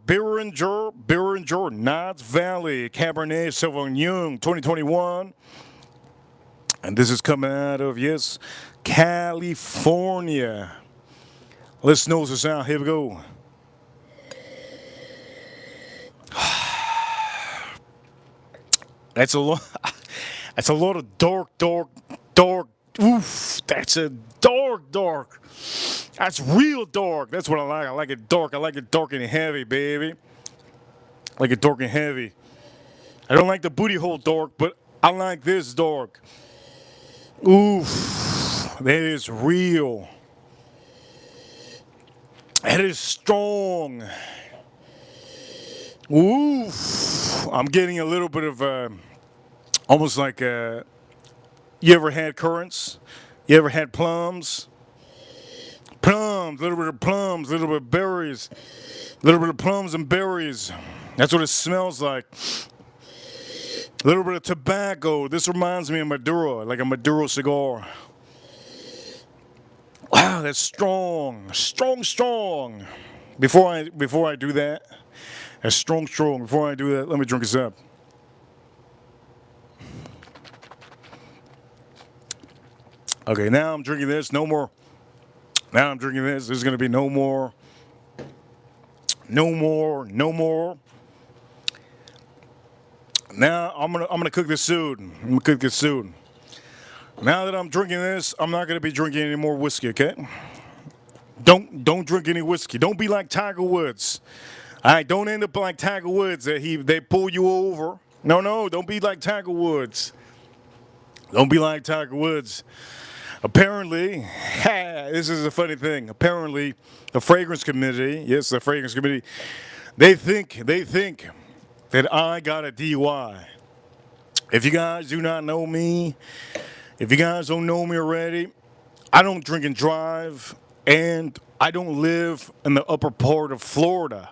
Knott's Valley Cabernet Sauvignon 2021. And this is coming out of, yes, California. Let's nose this out. Here we go. That's a lot. That's a lot of dark. Oof, that's a dark. That's real dark. That's what I like. I like it dark. I like it dark and heavy, baby. I like it dark and heavy. I don't like the booty hole dark, but I like this dark. Oof, that is real. It is strong. Oof. I'm getting a little bit of almost like you ever had currants? You ever had plums? Plums, a little bit of plums, a little bit of berries, a little bit of plums and berries. That's what it smells like. A little bit of tobacco. This reminds me of Maduro, like a Maduro cigar. Wow, that's strong, strong, strong. Before I do that, that's strong, strong. Before I do that, let me drink this up. Okay, now I'm drinking this. No more. Now I'm drinking this. There's gonna be no more. No more. No more. Now I'm gonna cook this soon. I'm gonna cook this soon. Now that I'm drinking this, I'm not gonna be drinking any more whiskey. Okay? Don't drink any whiskey. Don't be like Tiger Woods. All right, don't end up like Tiger Woods. They pull you over. No, don't be like Tiger Woods. Don't be like Tiger Woods. Apparently, this is a funny thing. Apparently, the fragrance committee, yes, the fragrance committee, they think that I got a DUI. If you guys do not know me, if you guys don't know me already, I don't drink and drive, and I don't live in the upper part of Florida.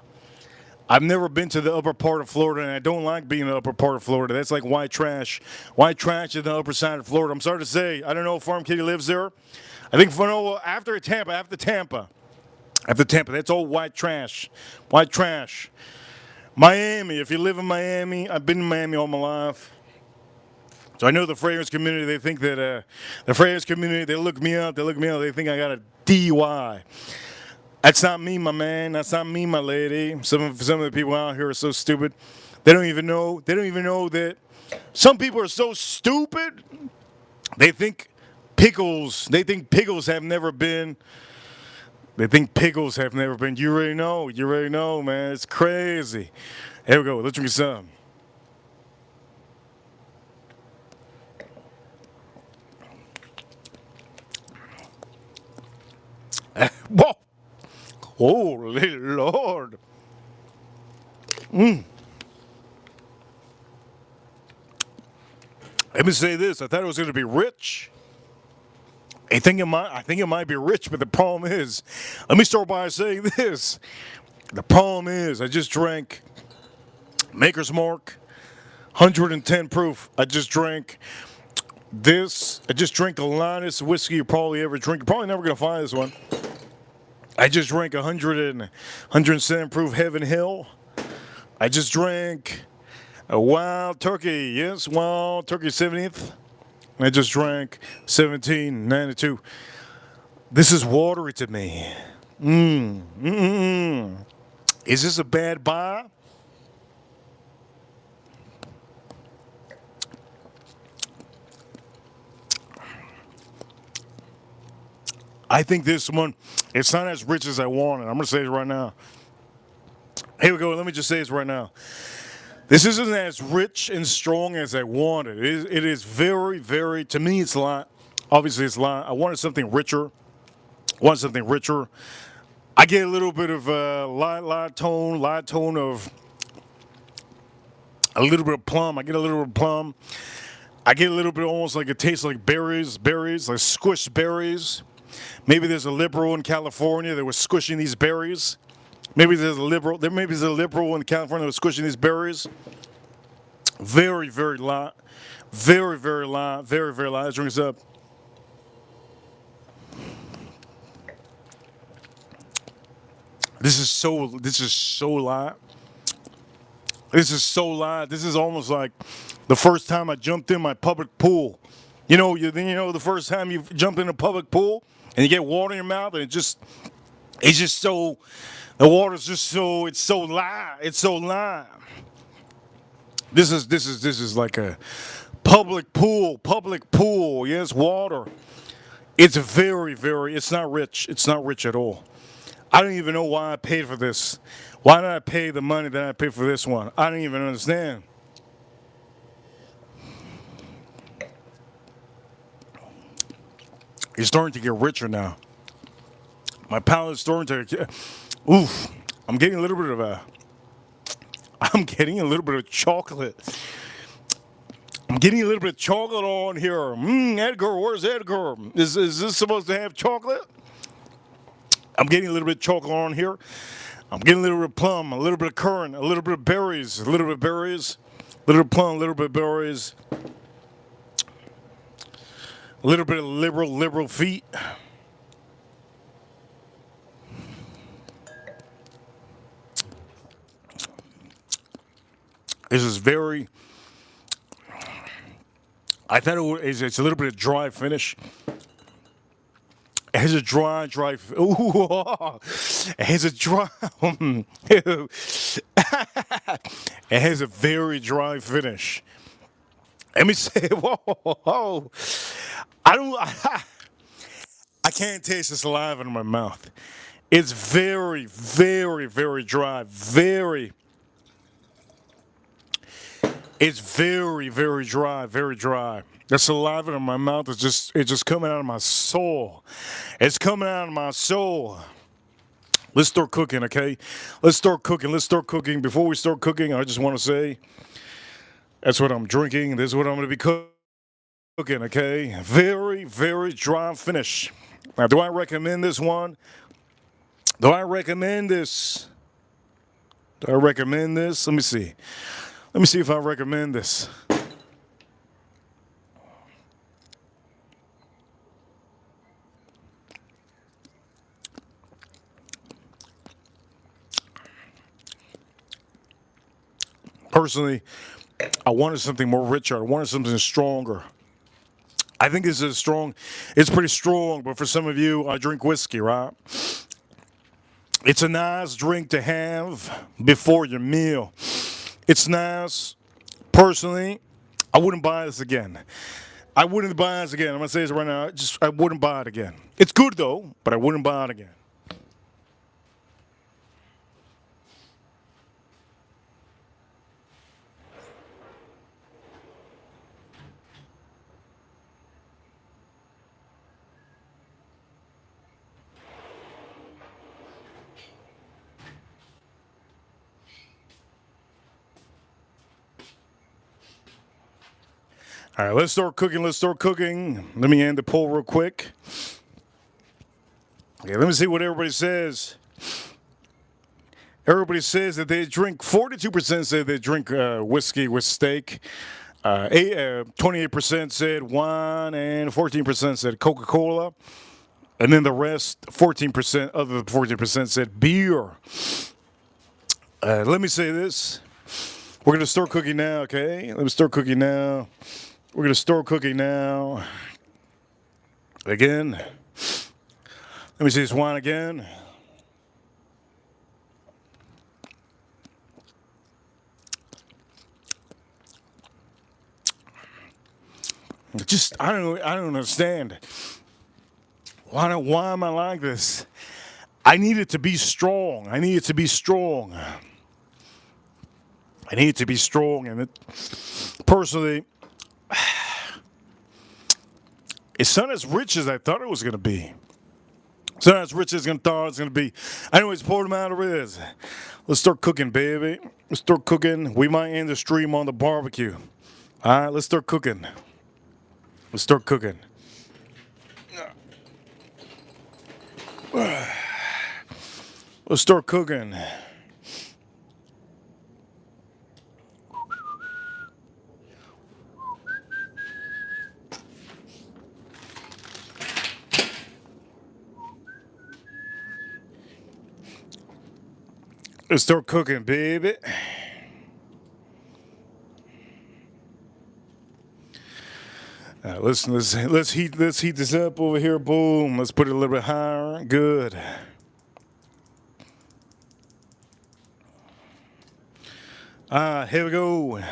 I've never been to the upper part of Florida, and I don't like being in the upper part of Florida. That's like white trash. White trash is the upper side of Florida. I'm sorry to say, I don't know if Farm Kitty lives there. I think after Tampa, that's all white trash. White trash. Miami, if you live in Miami, I've been in Miami all my life. So I know the fragrance community, they think that, the fragrance community, they look me up, they think I got a DUI. That's not me, my man. That's not me, my lady. Some of the people out here are so stupid. They don't even know that some people are so stupid. They think pickles have never been. They think pickles have never been. You already know, man. It's crazy. Here we go. Let's drink some. Whoa. Holy Lord. Let me say this. I thought it was going to be rich. I think it might be rich, but the problem is, let me start by saying this. The problem is, I just drank Maker's Mark, 110 proof. I just drank this. I just drank the lightest whiskey you probably ever drink. You're probably never going to find this one. I just drank 107 proof Heaven Hill. I just drank a Wild Turkey. Yes, Wild Turkey 70th. I just drank 1792. This is watery to me. Is this a bad buy? I think this one, it's not as rich as I wanted. I'm going to say it right now. Here we go. Let me just say this right now. This isn't as rich and strong as I wanted. It is very, very, to me, it's a lot. Obviously, it's a lot. I wanted something richer. I get a little bit of light tone of a little bit of plum. I get a little bit of plum. I get a little bit almost like it tastes like berries, like squished berries. Maybe there's a liberal in California that was squishing these berries. Maybe there's a liberal in California that was squishing these berries. Very, very light. Very, very light. Very, very light. Let's drink this up. This is so light. This is so light. This is almost like the first time I jumped in my public pool. You know the first time you jump in a public pool and you get water in your mouth and it's just so, the water's just so, it's so light. It's so light. This is like a public pool. Yes, water. It's very, very, it's not rich. It's not rich at all. I don't even know why I paid for this. Why did I pay the money that I paid for this one? I don't even understand. It's starting to get richer now. My palate is starting to. Oof. I'm getting a little bit of a. I'm getting a little bit of chocolate. I'm getting a little bit of chocolate on here. Edgar, where's Edgar? Is this supposed to have chocolate? I'm getting a little bit of chocolate on here. I'm getting a little bit of plum, a little bit of currant, a little bit of berries, a little bit of berries, a little bit of plum, a little bit of berries, a little bit of liberal feet. This is very. I thought it's a little bit of dry finish. It has a dry. Ooh, it has a dry. It has a very dry finish. Let me say, whoa. I don't. I can't taste the saliva in my mouth. It's very dry. It's very dry. Very dry. The saliva in my mouth is just coming out of my soul. It's coming out of my soul. Let's start cooking, okay? Let's start cooking. Before we start cooking, I just want to say that's what I'm drinking. This is what I'm going to be cooking, okay? Very dry finish. Now, do I recommend this one? Do I recommend this? Do I recommend this? Let me see. Let me see if I recommend this. Personally, I wanted something more richer. I wanted something stronger. I think this is strong. It's pretty strong, but for some of you, I drink whiskey, right? It's a nice drink to have before your meal. It's nice. Personally, I wouldn't buy this again. I wouldn't buy this again. I'm gonna say this right now. I wouldn't buy it again. It's good though, but I wouldn't buy it again. All right, let's start cooking. Let me end the poll real quick. Okay, let me see what everybody says. Everybody says that they drink, 42% say they drink whiskey with steak. 28% said wine, and 14% said Coca-Cola. And then the rest, 14%, other than 14% said beer. Let me say this. We're going to start cooking now, okay? Let me start cooking now. We're going to start cooking now. Again. Let me see this wine again. I don't understand. Why am I like this? I need it to be strong. And personally, it's not as rich as I thought it was going to be. It's not as rich as I thought it was going to be. Anyways, pour them out of it. Let's start cooking, baby. Let's start cooking. We might end the stream on the barbecue. All right, let's start cooking. Let's start cooking. Let's start cooking. Let's start cooking, baby. Let's heat this up over here. Boom. Let's put it a little bit higher. Good. Here we go.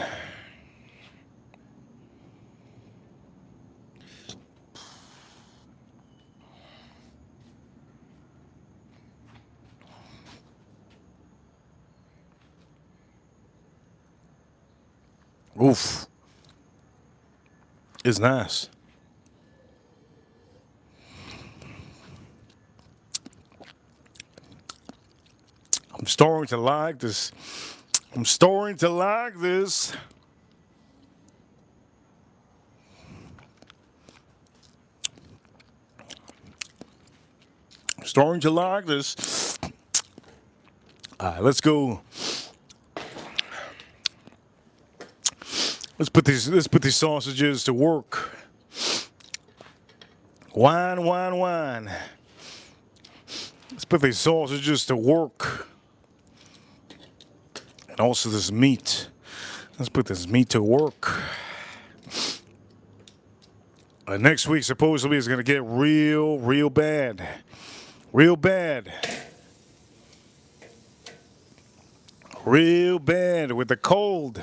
Oof. It's nice. starting to like this. I'm starting to like this. Starting to like this. All right, let's go. Let's put these sausages to work. Wine, wine, wine. Let's put these sausages to work. And also this meat. Let's put this meat to work. Next week supposedly is going to get real bad. Real bad. Real bad with the cold.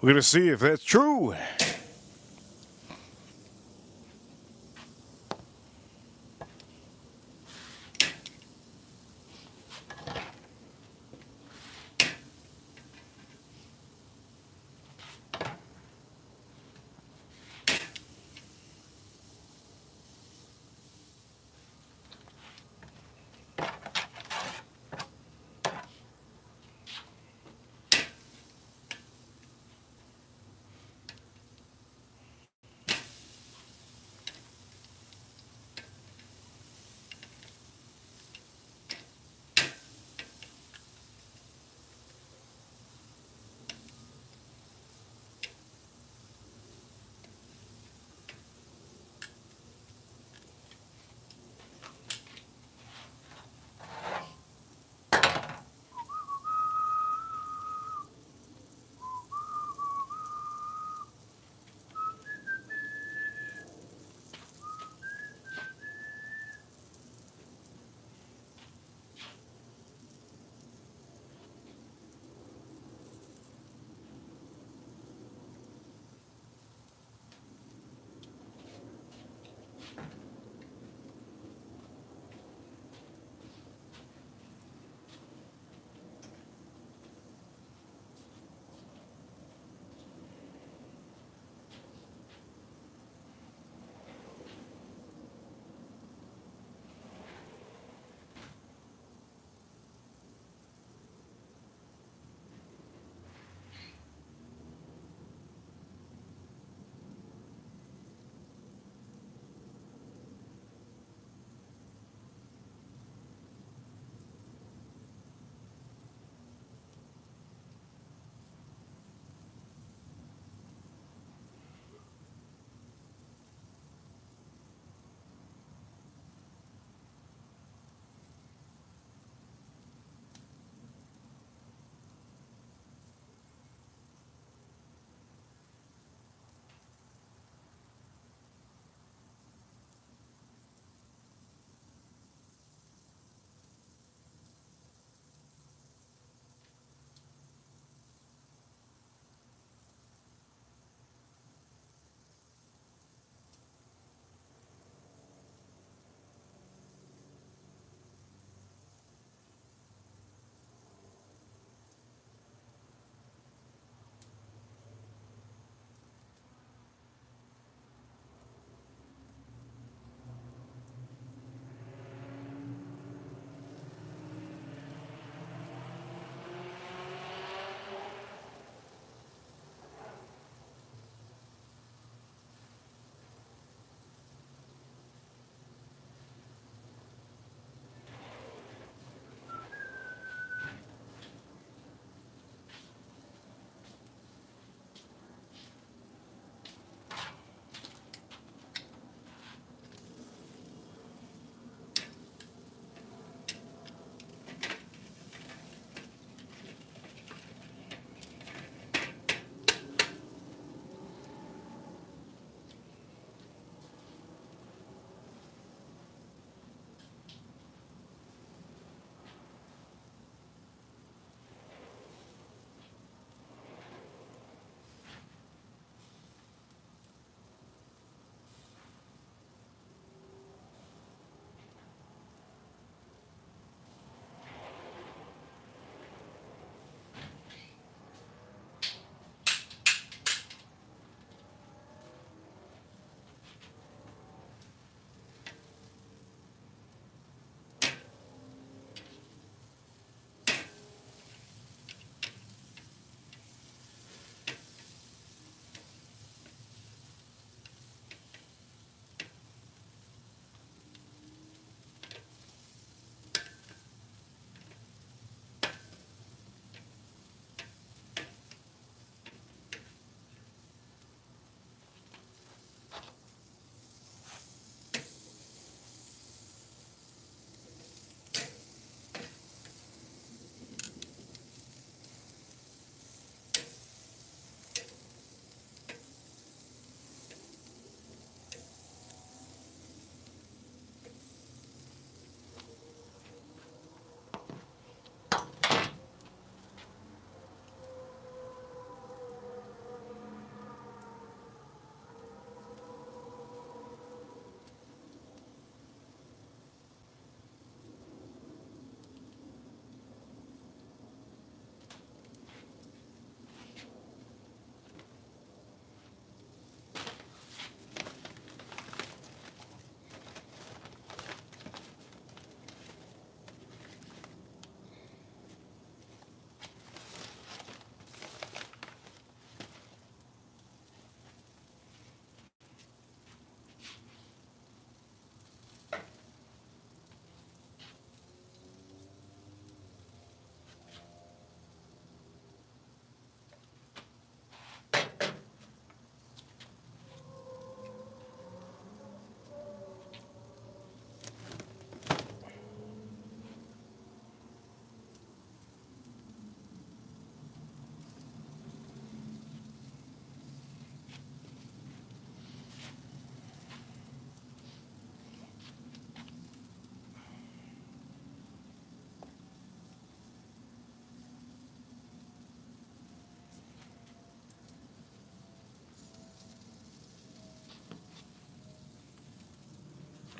We're going to see if that's true.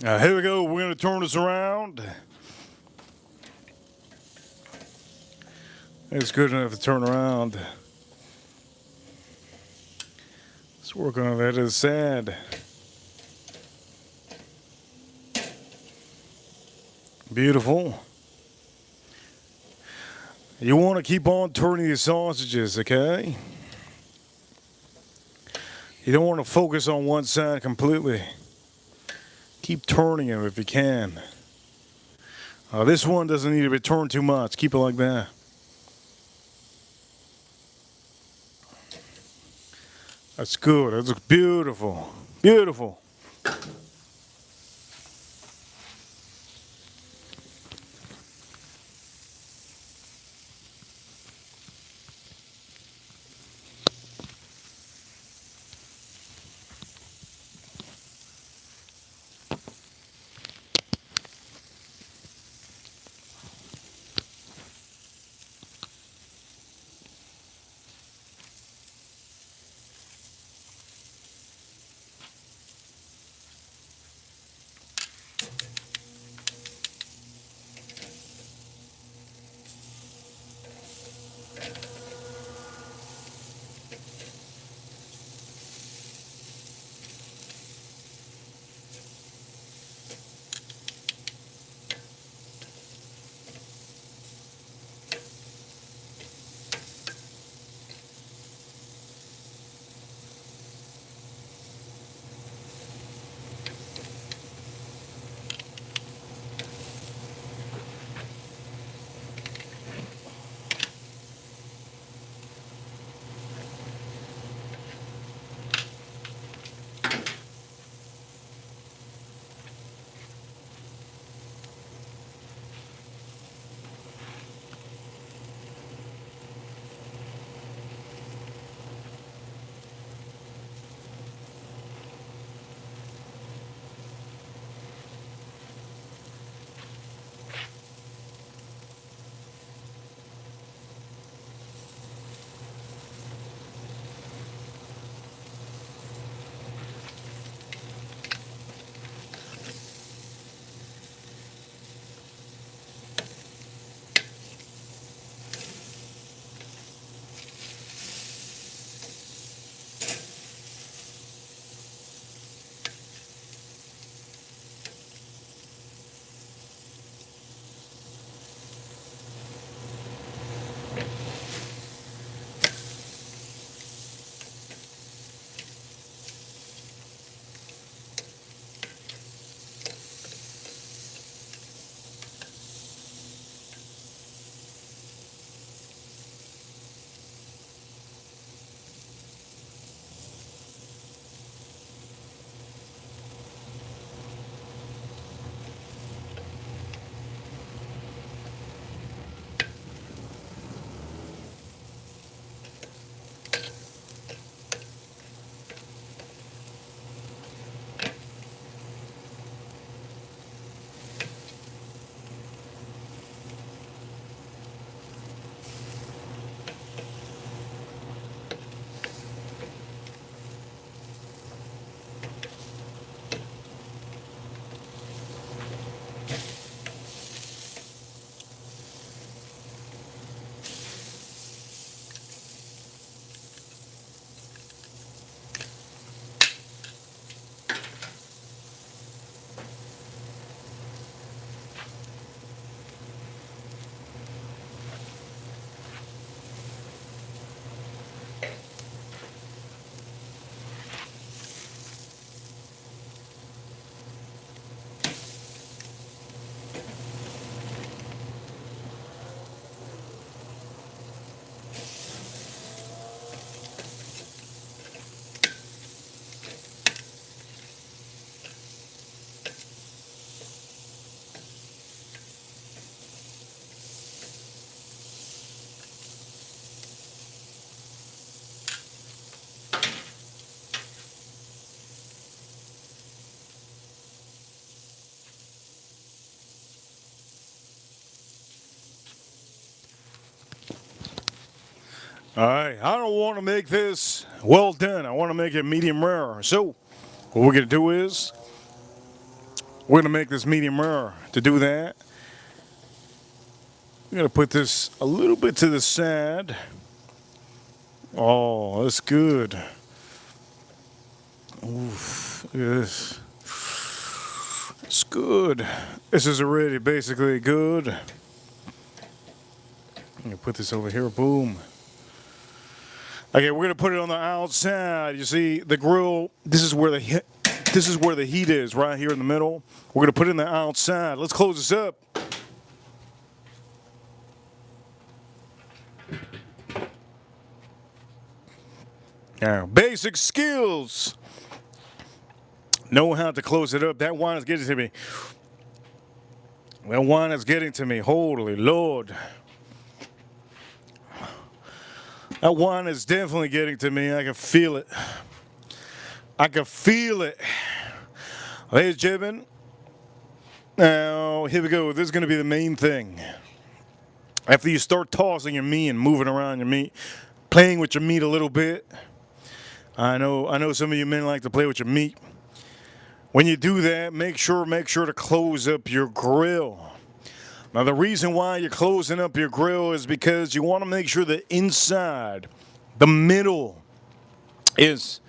Here we go. We're going to turn this around. It's good enough to turn around. Let's work on that other side. Beautiful. You want to keep on turning your sausages, okay? You don't want to focus on one side completely. Keep turning them if you can. This one doesn't need to be turned too much. Keep it like that. That's good. That looks beautiful. Beautiful. All right, I don't want to make this well done. I want to make it medium rare. So what we're going to do is We're going to make this medium rare. To do that, I'm going to put this a little bit to the side. Oh, that's good. Oof, yes. It's good. This is already basically good. I'm going to put this over here. Boom. Okay, we're going to put it on the outside. You see, the grill, this is where the heat is, right here in the middle. We're going to put it in the outside. Let's close this up. Now, basic skills. Know how to close it up. That wine is getting to me. That wine is getting to me. Holy Lord. That wine is definitely getting to me. I can feel it. I can feel it. Ladies and gentlemen, now here we go. This is going to be the main thing. After you start tossing your meat and moving around your meat, playing with your meat a little bit. I know some of you men like to play with your meat. When you do that, make sure to close up your grill. Now, the reason why you're closing up your grill is because you want to make sure the inside, the middle, is.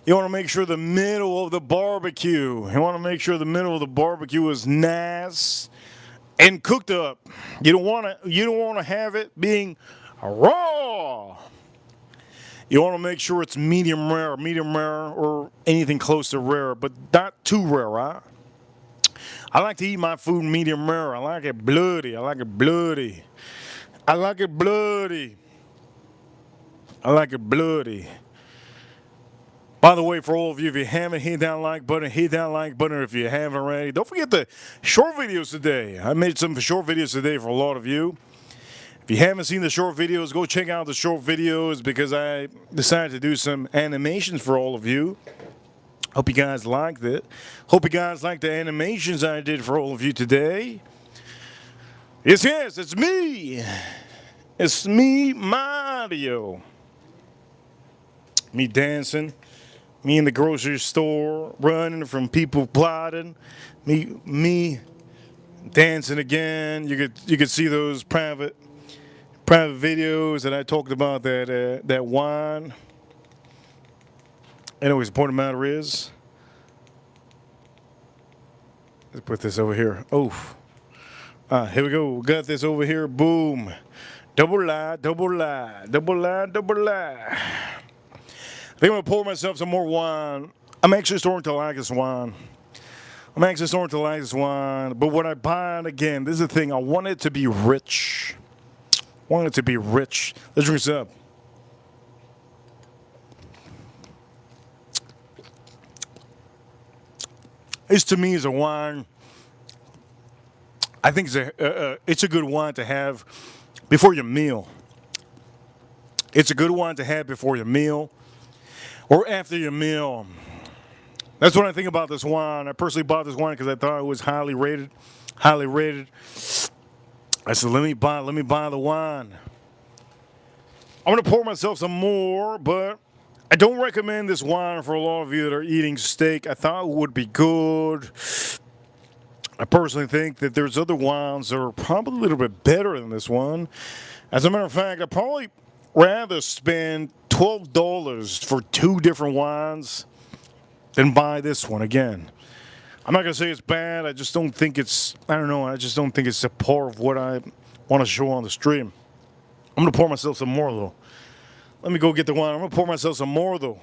You want to make sure the middle of the barbecue. You want to make sure the middle of the barbecue is nice and cooked up. You don't want to have it being raw. You want to make sure it's medium rare, or anything close to rare, but not too rare, right? I like to eat my food medium rare. I like it bloody. I like it bloody. I like it bloody. I like it bloody. By the way, for all of you, if you haven't hit that like button, hit that like button. If you haven't already, don't forget the short videos today. I made some short videos today for a lot of you. If you haven't seen the short videos, go check out the short videos because I decided to do some animations for all of you. Hope you guys liked it. Hope you guys like the animations I did for all of you today. Yes, it's me. It's me, Mario. Me dancing. Me in the grocery store, running from people plotting. Me dancing again. You could see those private videos that I talked about that wine. Anyways, the point of the matter is, let's put this over here. Oh, here we go. Got this over here. Boom. Double lie, double lie, double lie, double lie. I think I'm gonna pour myself some more wine. I'm actually starting to like this wine. But when I buy it again, this is the thing. I want it to be rich. Let's drink this up. This to me is a wine. I think it's a good wine to have before your meal. It's a good wine to have before your meal or after your meal. That's what I think about this wine. I personally bought this wine because I thought it was highly rated. I said, let me buy the wine. I'm gonna pour myself some more, but I don't recommend this wine for a lot of you that are eating steak. I thought it would be good. I personally think that there's other wines that are probably a little bit better than this one. As a matter of fact, I'd probably rather spend $12 for two different wines than buy this one again. I'm not going to say it's bad. I just don't think it's, I just don't think it's a part of what I want to show on the stream. I'm going to pour myself some more, though. Let me go get the wine. I'm going to pour myself some more, though.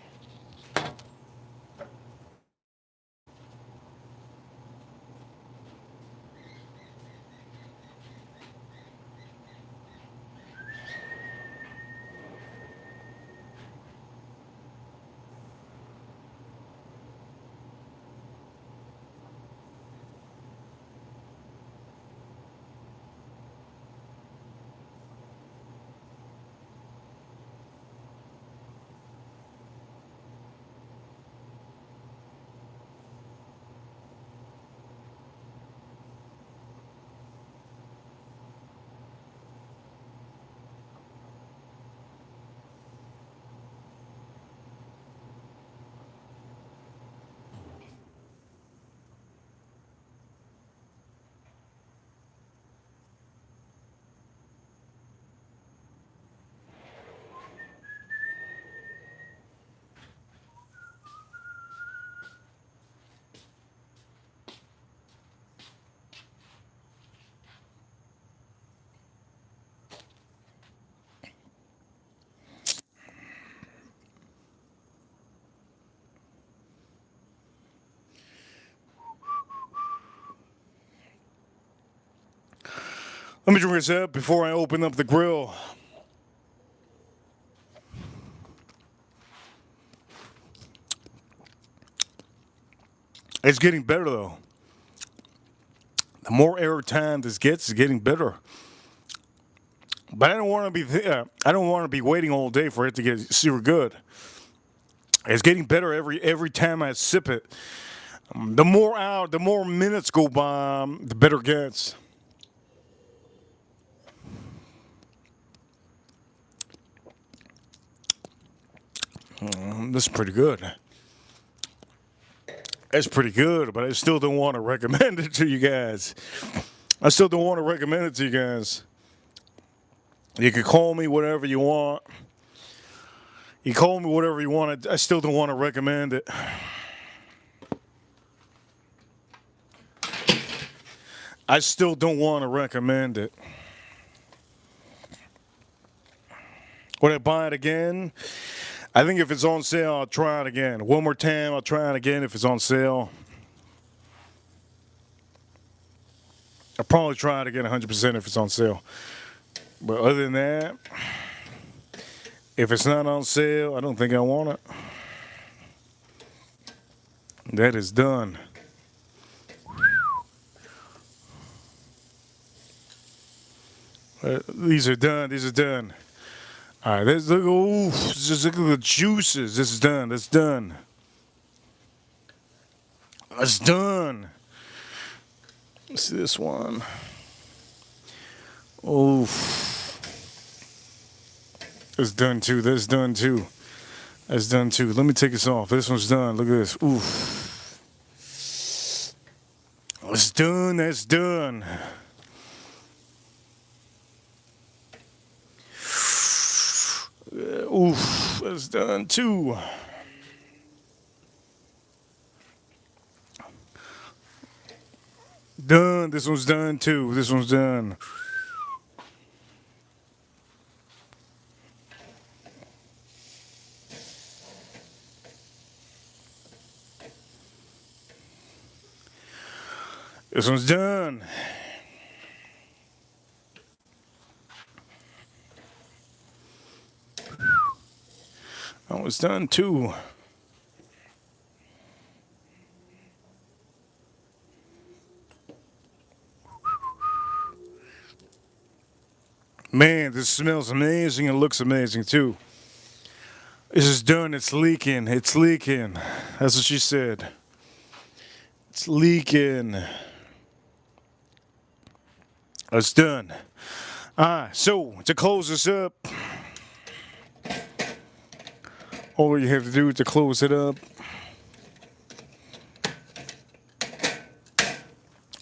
Let me drink this up before I open up the grill. It's getting better though. The more airtime this gets, it's getting better. But I don't want to be waiting all day for it to get super good. It's getting better every time I sip it. The more minutes go by, the better it gets. This is pretty good. It's pretty good, but I still don't want to recommend it to you guys. I still don't want to recommend it to you guys. You can call me whatever you want. You call me whatever you want. I still don't want to recommend it. I still don't want to recommend it. Would I buy it again? I think if it's on sale, I'll try it again. One more time, I'll try it again if it's on sale. I'll probably try it again 100% if it's on sale. But other than that, if it's not on sale, I don't think I want it. That is done. These are done. These are done. All right, let's look. Ooh, just look at the juices. This is done. That's done. That's done. Let's see this one. Oof. That's done too. That's done too. That's done too. Let me take this off. This one's done. Look at this. Oof. That's done. That's done. Oof. That's done too. Done. This one's done too. This one's done. This one's done. That one's done too. Man, this smells amazing and looks amazing too. This is done. It's leaking. It's leaking. That's what she said. It's leaking. It's done. So to close this up, all you have to do to close it up,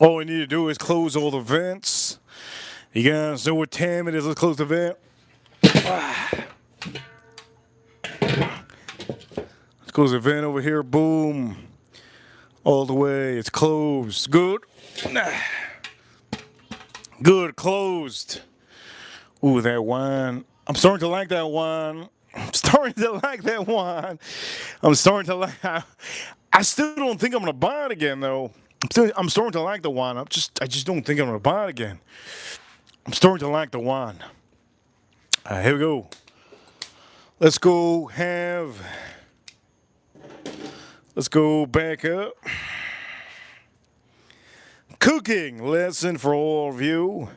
all we need to do is close all the vents. You guys know what time it is. Let's close the vent. Let's close the vent over here. Boom. All the way. It's closed. Good. Good. Closed. Ooh, that wine. I'm starting to like that wine. I'm starting to like that wine. I'm starting to like. I still don't think I'm gonna buy it again though. I'm starting to like the wine. I just don't think I'm gonna buy it again. I'm starting to like the wine. Here we go. Let's go back up. Cooking lesson for all of you.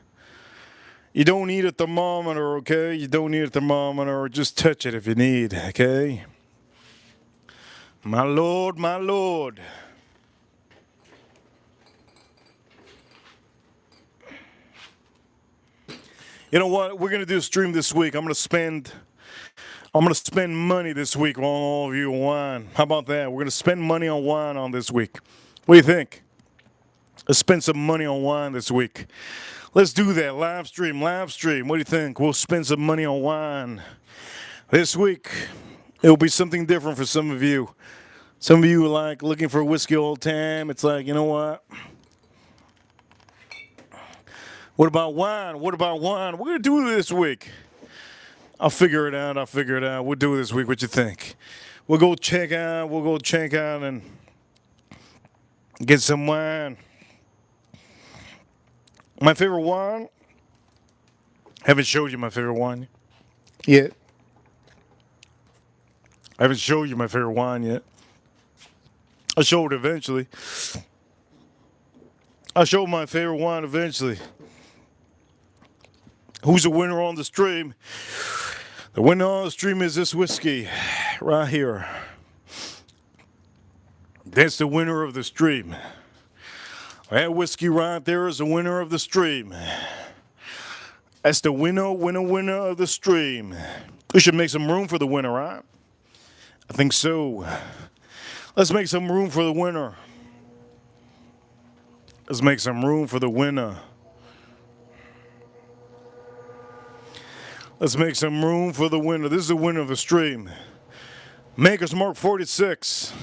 You don't need a thermometer, okay? You don't need a thermometer. Just touch it if you need, okay? My Lord, my Lord. You know what? We're gonna do a stream this week. I'm gonna spend money this week on all of you on wine. How about that? We're gonna spend money on wine on this week. What do you think? Let's spend some money on wine this week. Let's do that. Live stream. What do you think? We'll spend some money on wine this week. It'll be something different for some of you. Some of you are like looking for whiskey all the time. It's like, you know what? What about wine? We're going to do it this week. I'll figure it out. We'll do it this week. What you think? We'll go check out and get some wine. My favorite wine Haven't showed you my favorite wine yet. I haven't showed you my favorite wine yet. I'll show it eventually. I'll show my favorite wine eventually. Who's the winner on the stream? The winner on the stream is this whiskey right here. That's the winner of the stream. That whiskey right there is the winner of the stream. That's the winner of the stream. We should make some room for the winner, right? I think so. Let's make some room for the winner. Let's make some room for the winner. Let's make some room for the winner. This is the winner of the stream. Maker's Mark 46.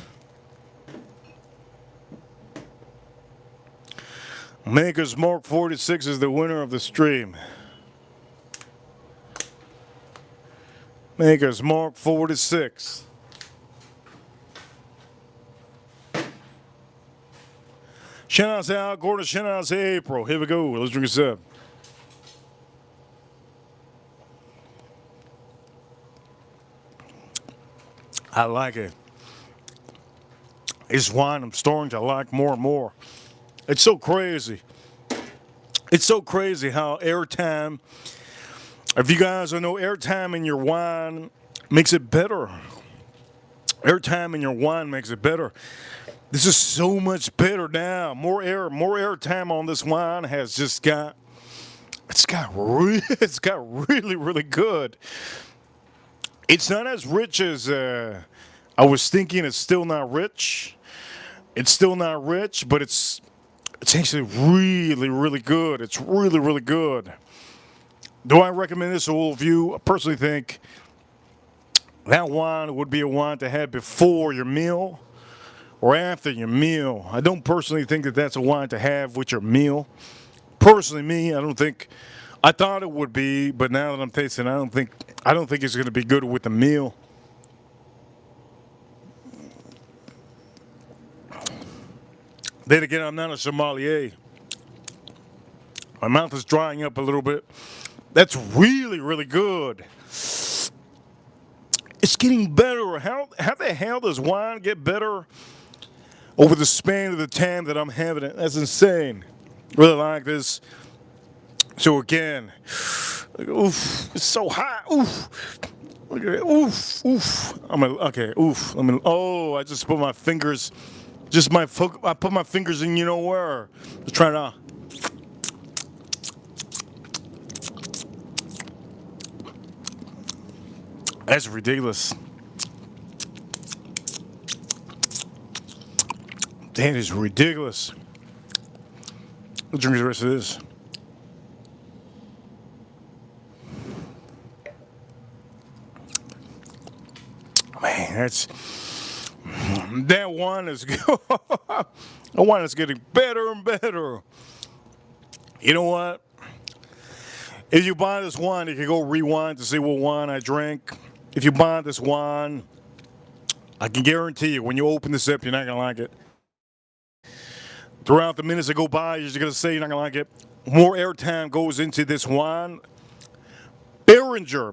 Maker's Mark 46 is the winner of the stream. Maker's Mark 46. Shout out to Al Gordon, shout out to April. Here we go. Let's drink this up. I like it. It's wine I'm starting to like more and more. It's so crazy. It's so crazy how airtime, if you guys don't know, airtime in your wine makes it better. Airtime in your wine makes it better. This is so much better now. More air time on this wine has just got, it's got really, really good. It's not as rich as I was thinking. It's still not rich. It's still not rich, but it's actually really, really good. It's really, really good. Do I recommend this to all of you? I personally think that wine would be a wine to have before your meal or after your meal. I don't personally think that that's a wine to have with your meal. Personally, me, I don't think. I thought it would be, but now that I'm tasting, I don't think it's going to be good with the meal. Then again, I'm not a sommelier. My mouth is drying up a little bit. That's really, really good. It's getting better. How the hell does wine get better over the span of the time that I'm having it? That's insane. Really like this. So again, oof, it's so hot. Oof. Look at it. Oof, oof. Okay, oof. Oh, I just put my fingers, I put my fingers in you know where. Let's try it out. That's ridiculous. That is ridiculous. Let's drink the rest of this. Man, that wine is good. The wine is getting better and better. You know what? If you buy this wine, you can go rewind to see what wine I drank. If you buy this wine, I can guarantee you, when you open this up, you're not going to like it. Throughout the minutes that go by, you're just going to say you're not going to like it. More airtime goes into this wine. Beringer,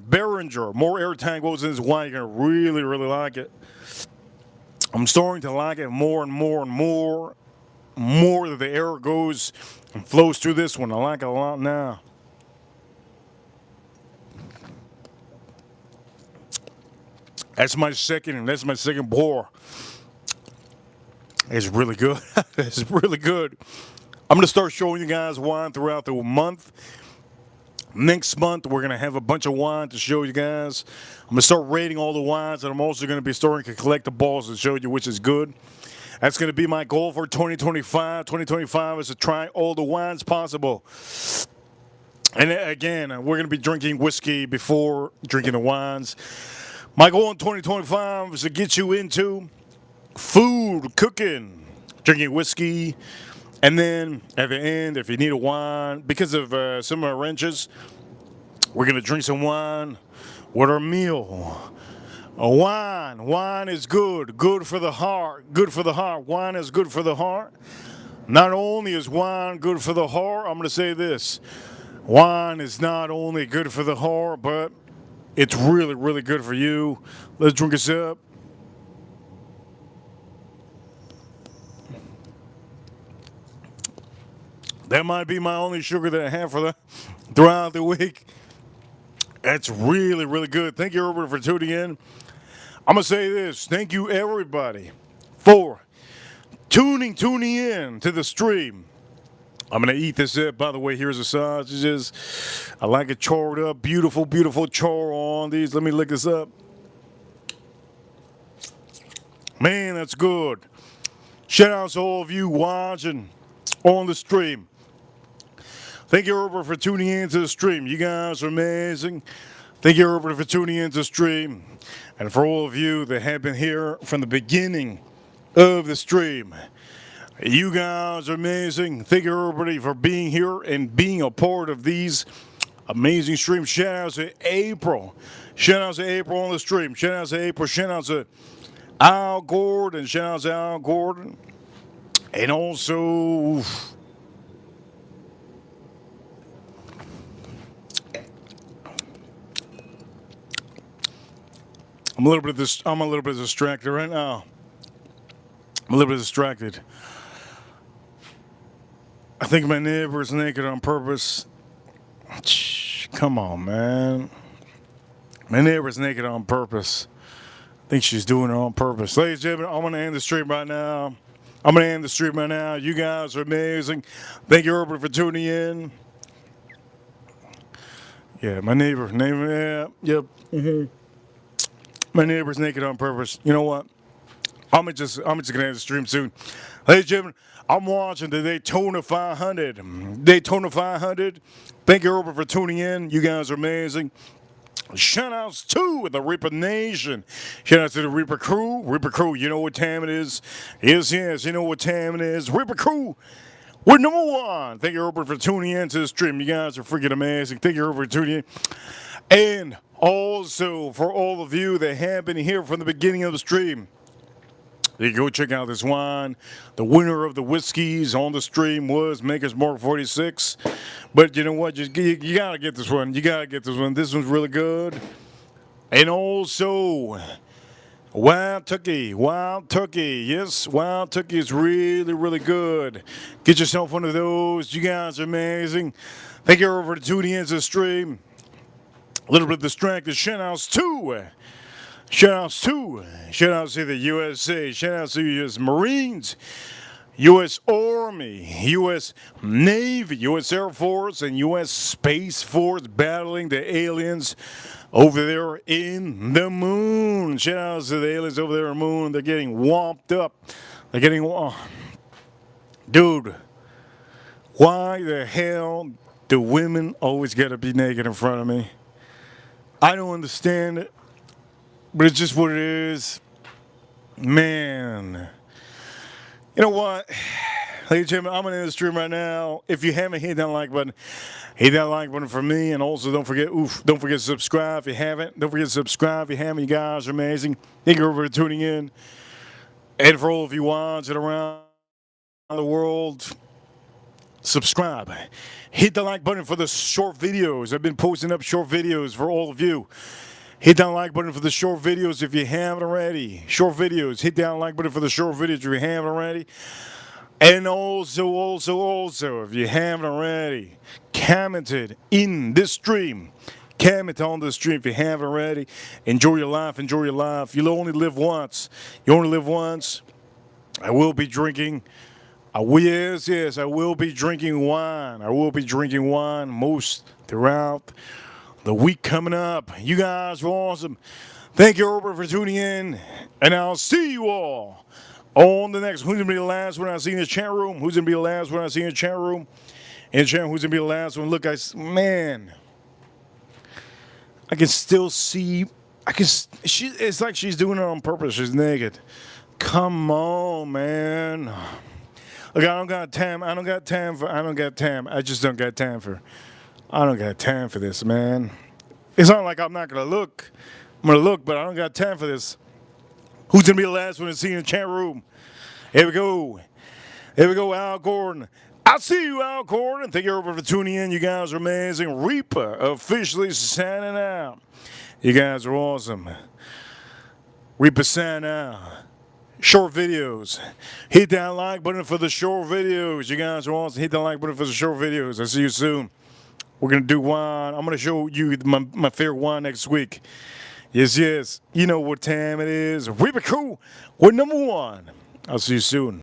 more airtime goes into this wine. You're going to really, really like it. I'm starting to like it more and more and more. More that the air goes and flows through this one. I like it a lot now. That's my second pour. It's really good. It's really good. I'm going to start showing you guys wine throughout the month. Next month, we're going to have a bunch of wine to show you guys. I'm going to start rating all the wines, and I'm also going to be starting to collect the balls and show you which is good. That's going to be my goal for 2025. 2025 is to try all the wines possible. And again, we're going to be drinking whiskey before drinking the wines. My goal in 2025 is to get you into food, cooking, drinking whiskey, and then at the end, if you need a wine, because of some of our wrenches, we're going to drink some wine with our meal. Wine is good for the heart, Wine is good for the heart. Not only is wine good for the heart, I'm going to say this. Wine is not only good for the heart, but it's really, really good for you. Let's drink this up. That might be my only sugar that I have for the throughout the week. That's really, really good. Thank you, everybody, for tuning in. I'm gonna say this. Thank you, everybody, for tuning in to the stream. I'm gonna eat this up. By the way, here's the sausages. I like it charred up. Beautiful, beautiful char on these. Let me lick this up. Man, that's good. Shout out to all of you watching on the stream. Thank you, everybody, for tuning in to the stream. You guys are amazing. Thank you, everybody, for tuning in to the stream. And for all of you that have been here from the beginning of the stream, you guys are amazing. Thank you, everybody, for being here and being a part of these amazing streams. Shout out to April. Shout out to April on the stream. Shout out to April. Shout out to Al Gordon. Shout out to Al Gordon. And also, I'm a little bit distracted right now. I'm a little bit distracted. I think my neighbor is naked on purpose. Come on, man. My neighbor's naked on purpose. I think she's doing it on purpose. Ladies and gentlemen, I'm going to end the stream right now. You guys are amazing. Thank you, everybody, for tuning in. Yeah, my neighbor, yeah, yep. Mm-hmm. My neighbor's naked on purpose. You know what? I'm just gonna end the stream soon. Ladies and gentlemen, I'm watching the Daytona 500. Daytona 500. Thank you, everybody, for tuning in. You guys are amazing. Shout outs to the Reaper Nation. Shout out to the Reaper Crew. Reaper Crew, you know what time it is. Yes, you know what time it is. Reaper Crew, we're number one. Thank you, everybody, for tuning in to the stream. You guys are freaking amazing. Thank you, everybody, for tuning in. And also, for all of you that have been here from the beginning of the stream, you go check out this wine. The winner of the whiskeys on the stream was Maker's Mark 46. But you know what? You got to get this one. You got to get this one. This one's really good. And also, Wild Turkey. Wild Turkey. Yes, Wild Turkey is really, really good. Get yourself one of those. You guys are amazing. Thank you for tuning in to the stream. A little bit distracted. Shout outs to the USA. Shout outs to the U.S. Marines, U.S. Army, U.S. Navy, U.S. Air Force, and U.S. Space Force battling the aliens over there in the moon. Shout outs to the aliens over there in the moon. They're getting whomped up. Dude, why the hell do women always gotta be naked in front of me? I don't understand it. But it's just what it is. Man. You know what? Ladies and gentlemen, I'm going to end the stream right now. If you haven't hit that like button, hit that like button for me. And also don't forget to subscribe if you haven't. Don't forget to subscribe if you haven't. You guys are amazing. Thank you for tuning in. And for all of you watching around the world, subscribe. Hit the like button for the short videos. I've been posting up short videos for all of you. Hit that like button for the short videos if you haven't already. Short videos. Hit that like button for the short videos if you haven't already. And also, if you haven't already, commented in this stream. Comment on the stream if you haven't already. Enjoy your life. Enjoy your life. You'll only live once. You only live once. I will be drinking. I will be drinking wine. I will be drinking wine most throughout the week coming up. You guys are awesome. Thank you, everybody, for tuning in. And I'll see you all on the next. Who's going to be the last one I see in the chat room? Who's going to be the last one I see in the chat room? Who's going to be the last one? Look, man. I can still see. It's like she's doing it on purpose. She's naked. Come on, man. Look, I don't got time. I just don't got time for. I don't got time for this, man. It's not like I'm not going to look. I'm going to look, but I don't got time for this. Who's going to be the last one to see in the chat room? Here we go. Al Gordon. I'll see you out, Court, and thank you everybody for tuning in. You guys are amazing. Reaper officially signing out. You guys are awesome. Reaper signing out. Short videos. Hit that like button for the short videos. You guys are awesome. Hit that like button for the short videos. I'll see you soon. We're going to do wine. I'm going to show you my favorite wine next week. Yes, yes. You know what time it is. Reaper Cool. We're number one. I'll see you soon.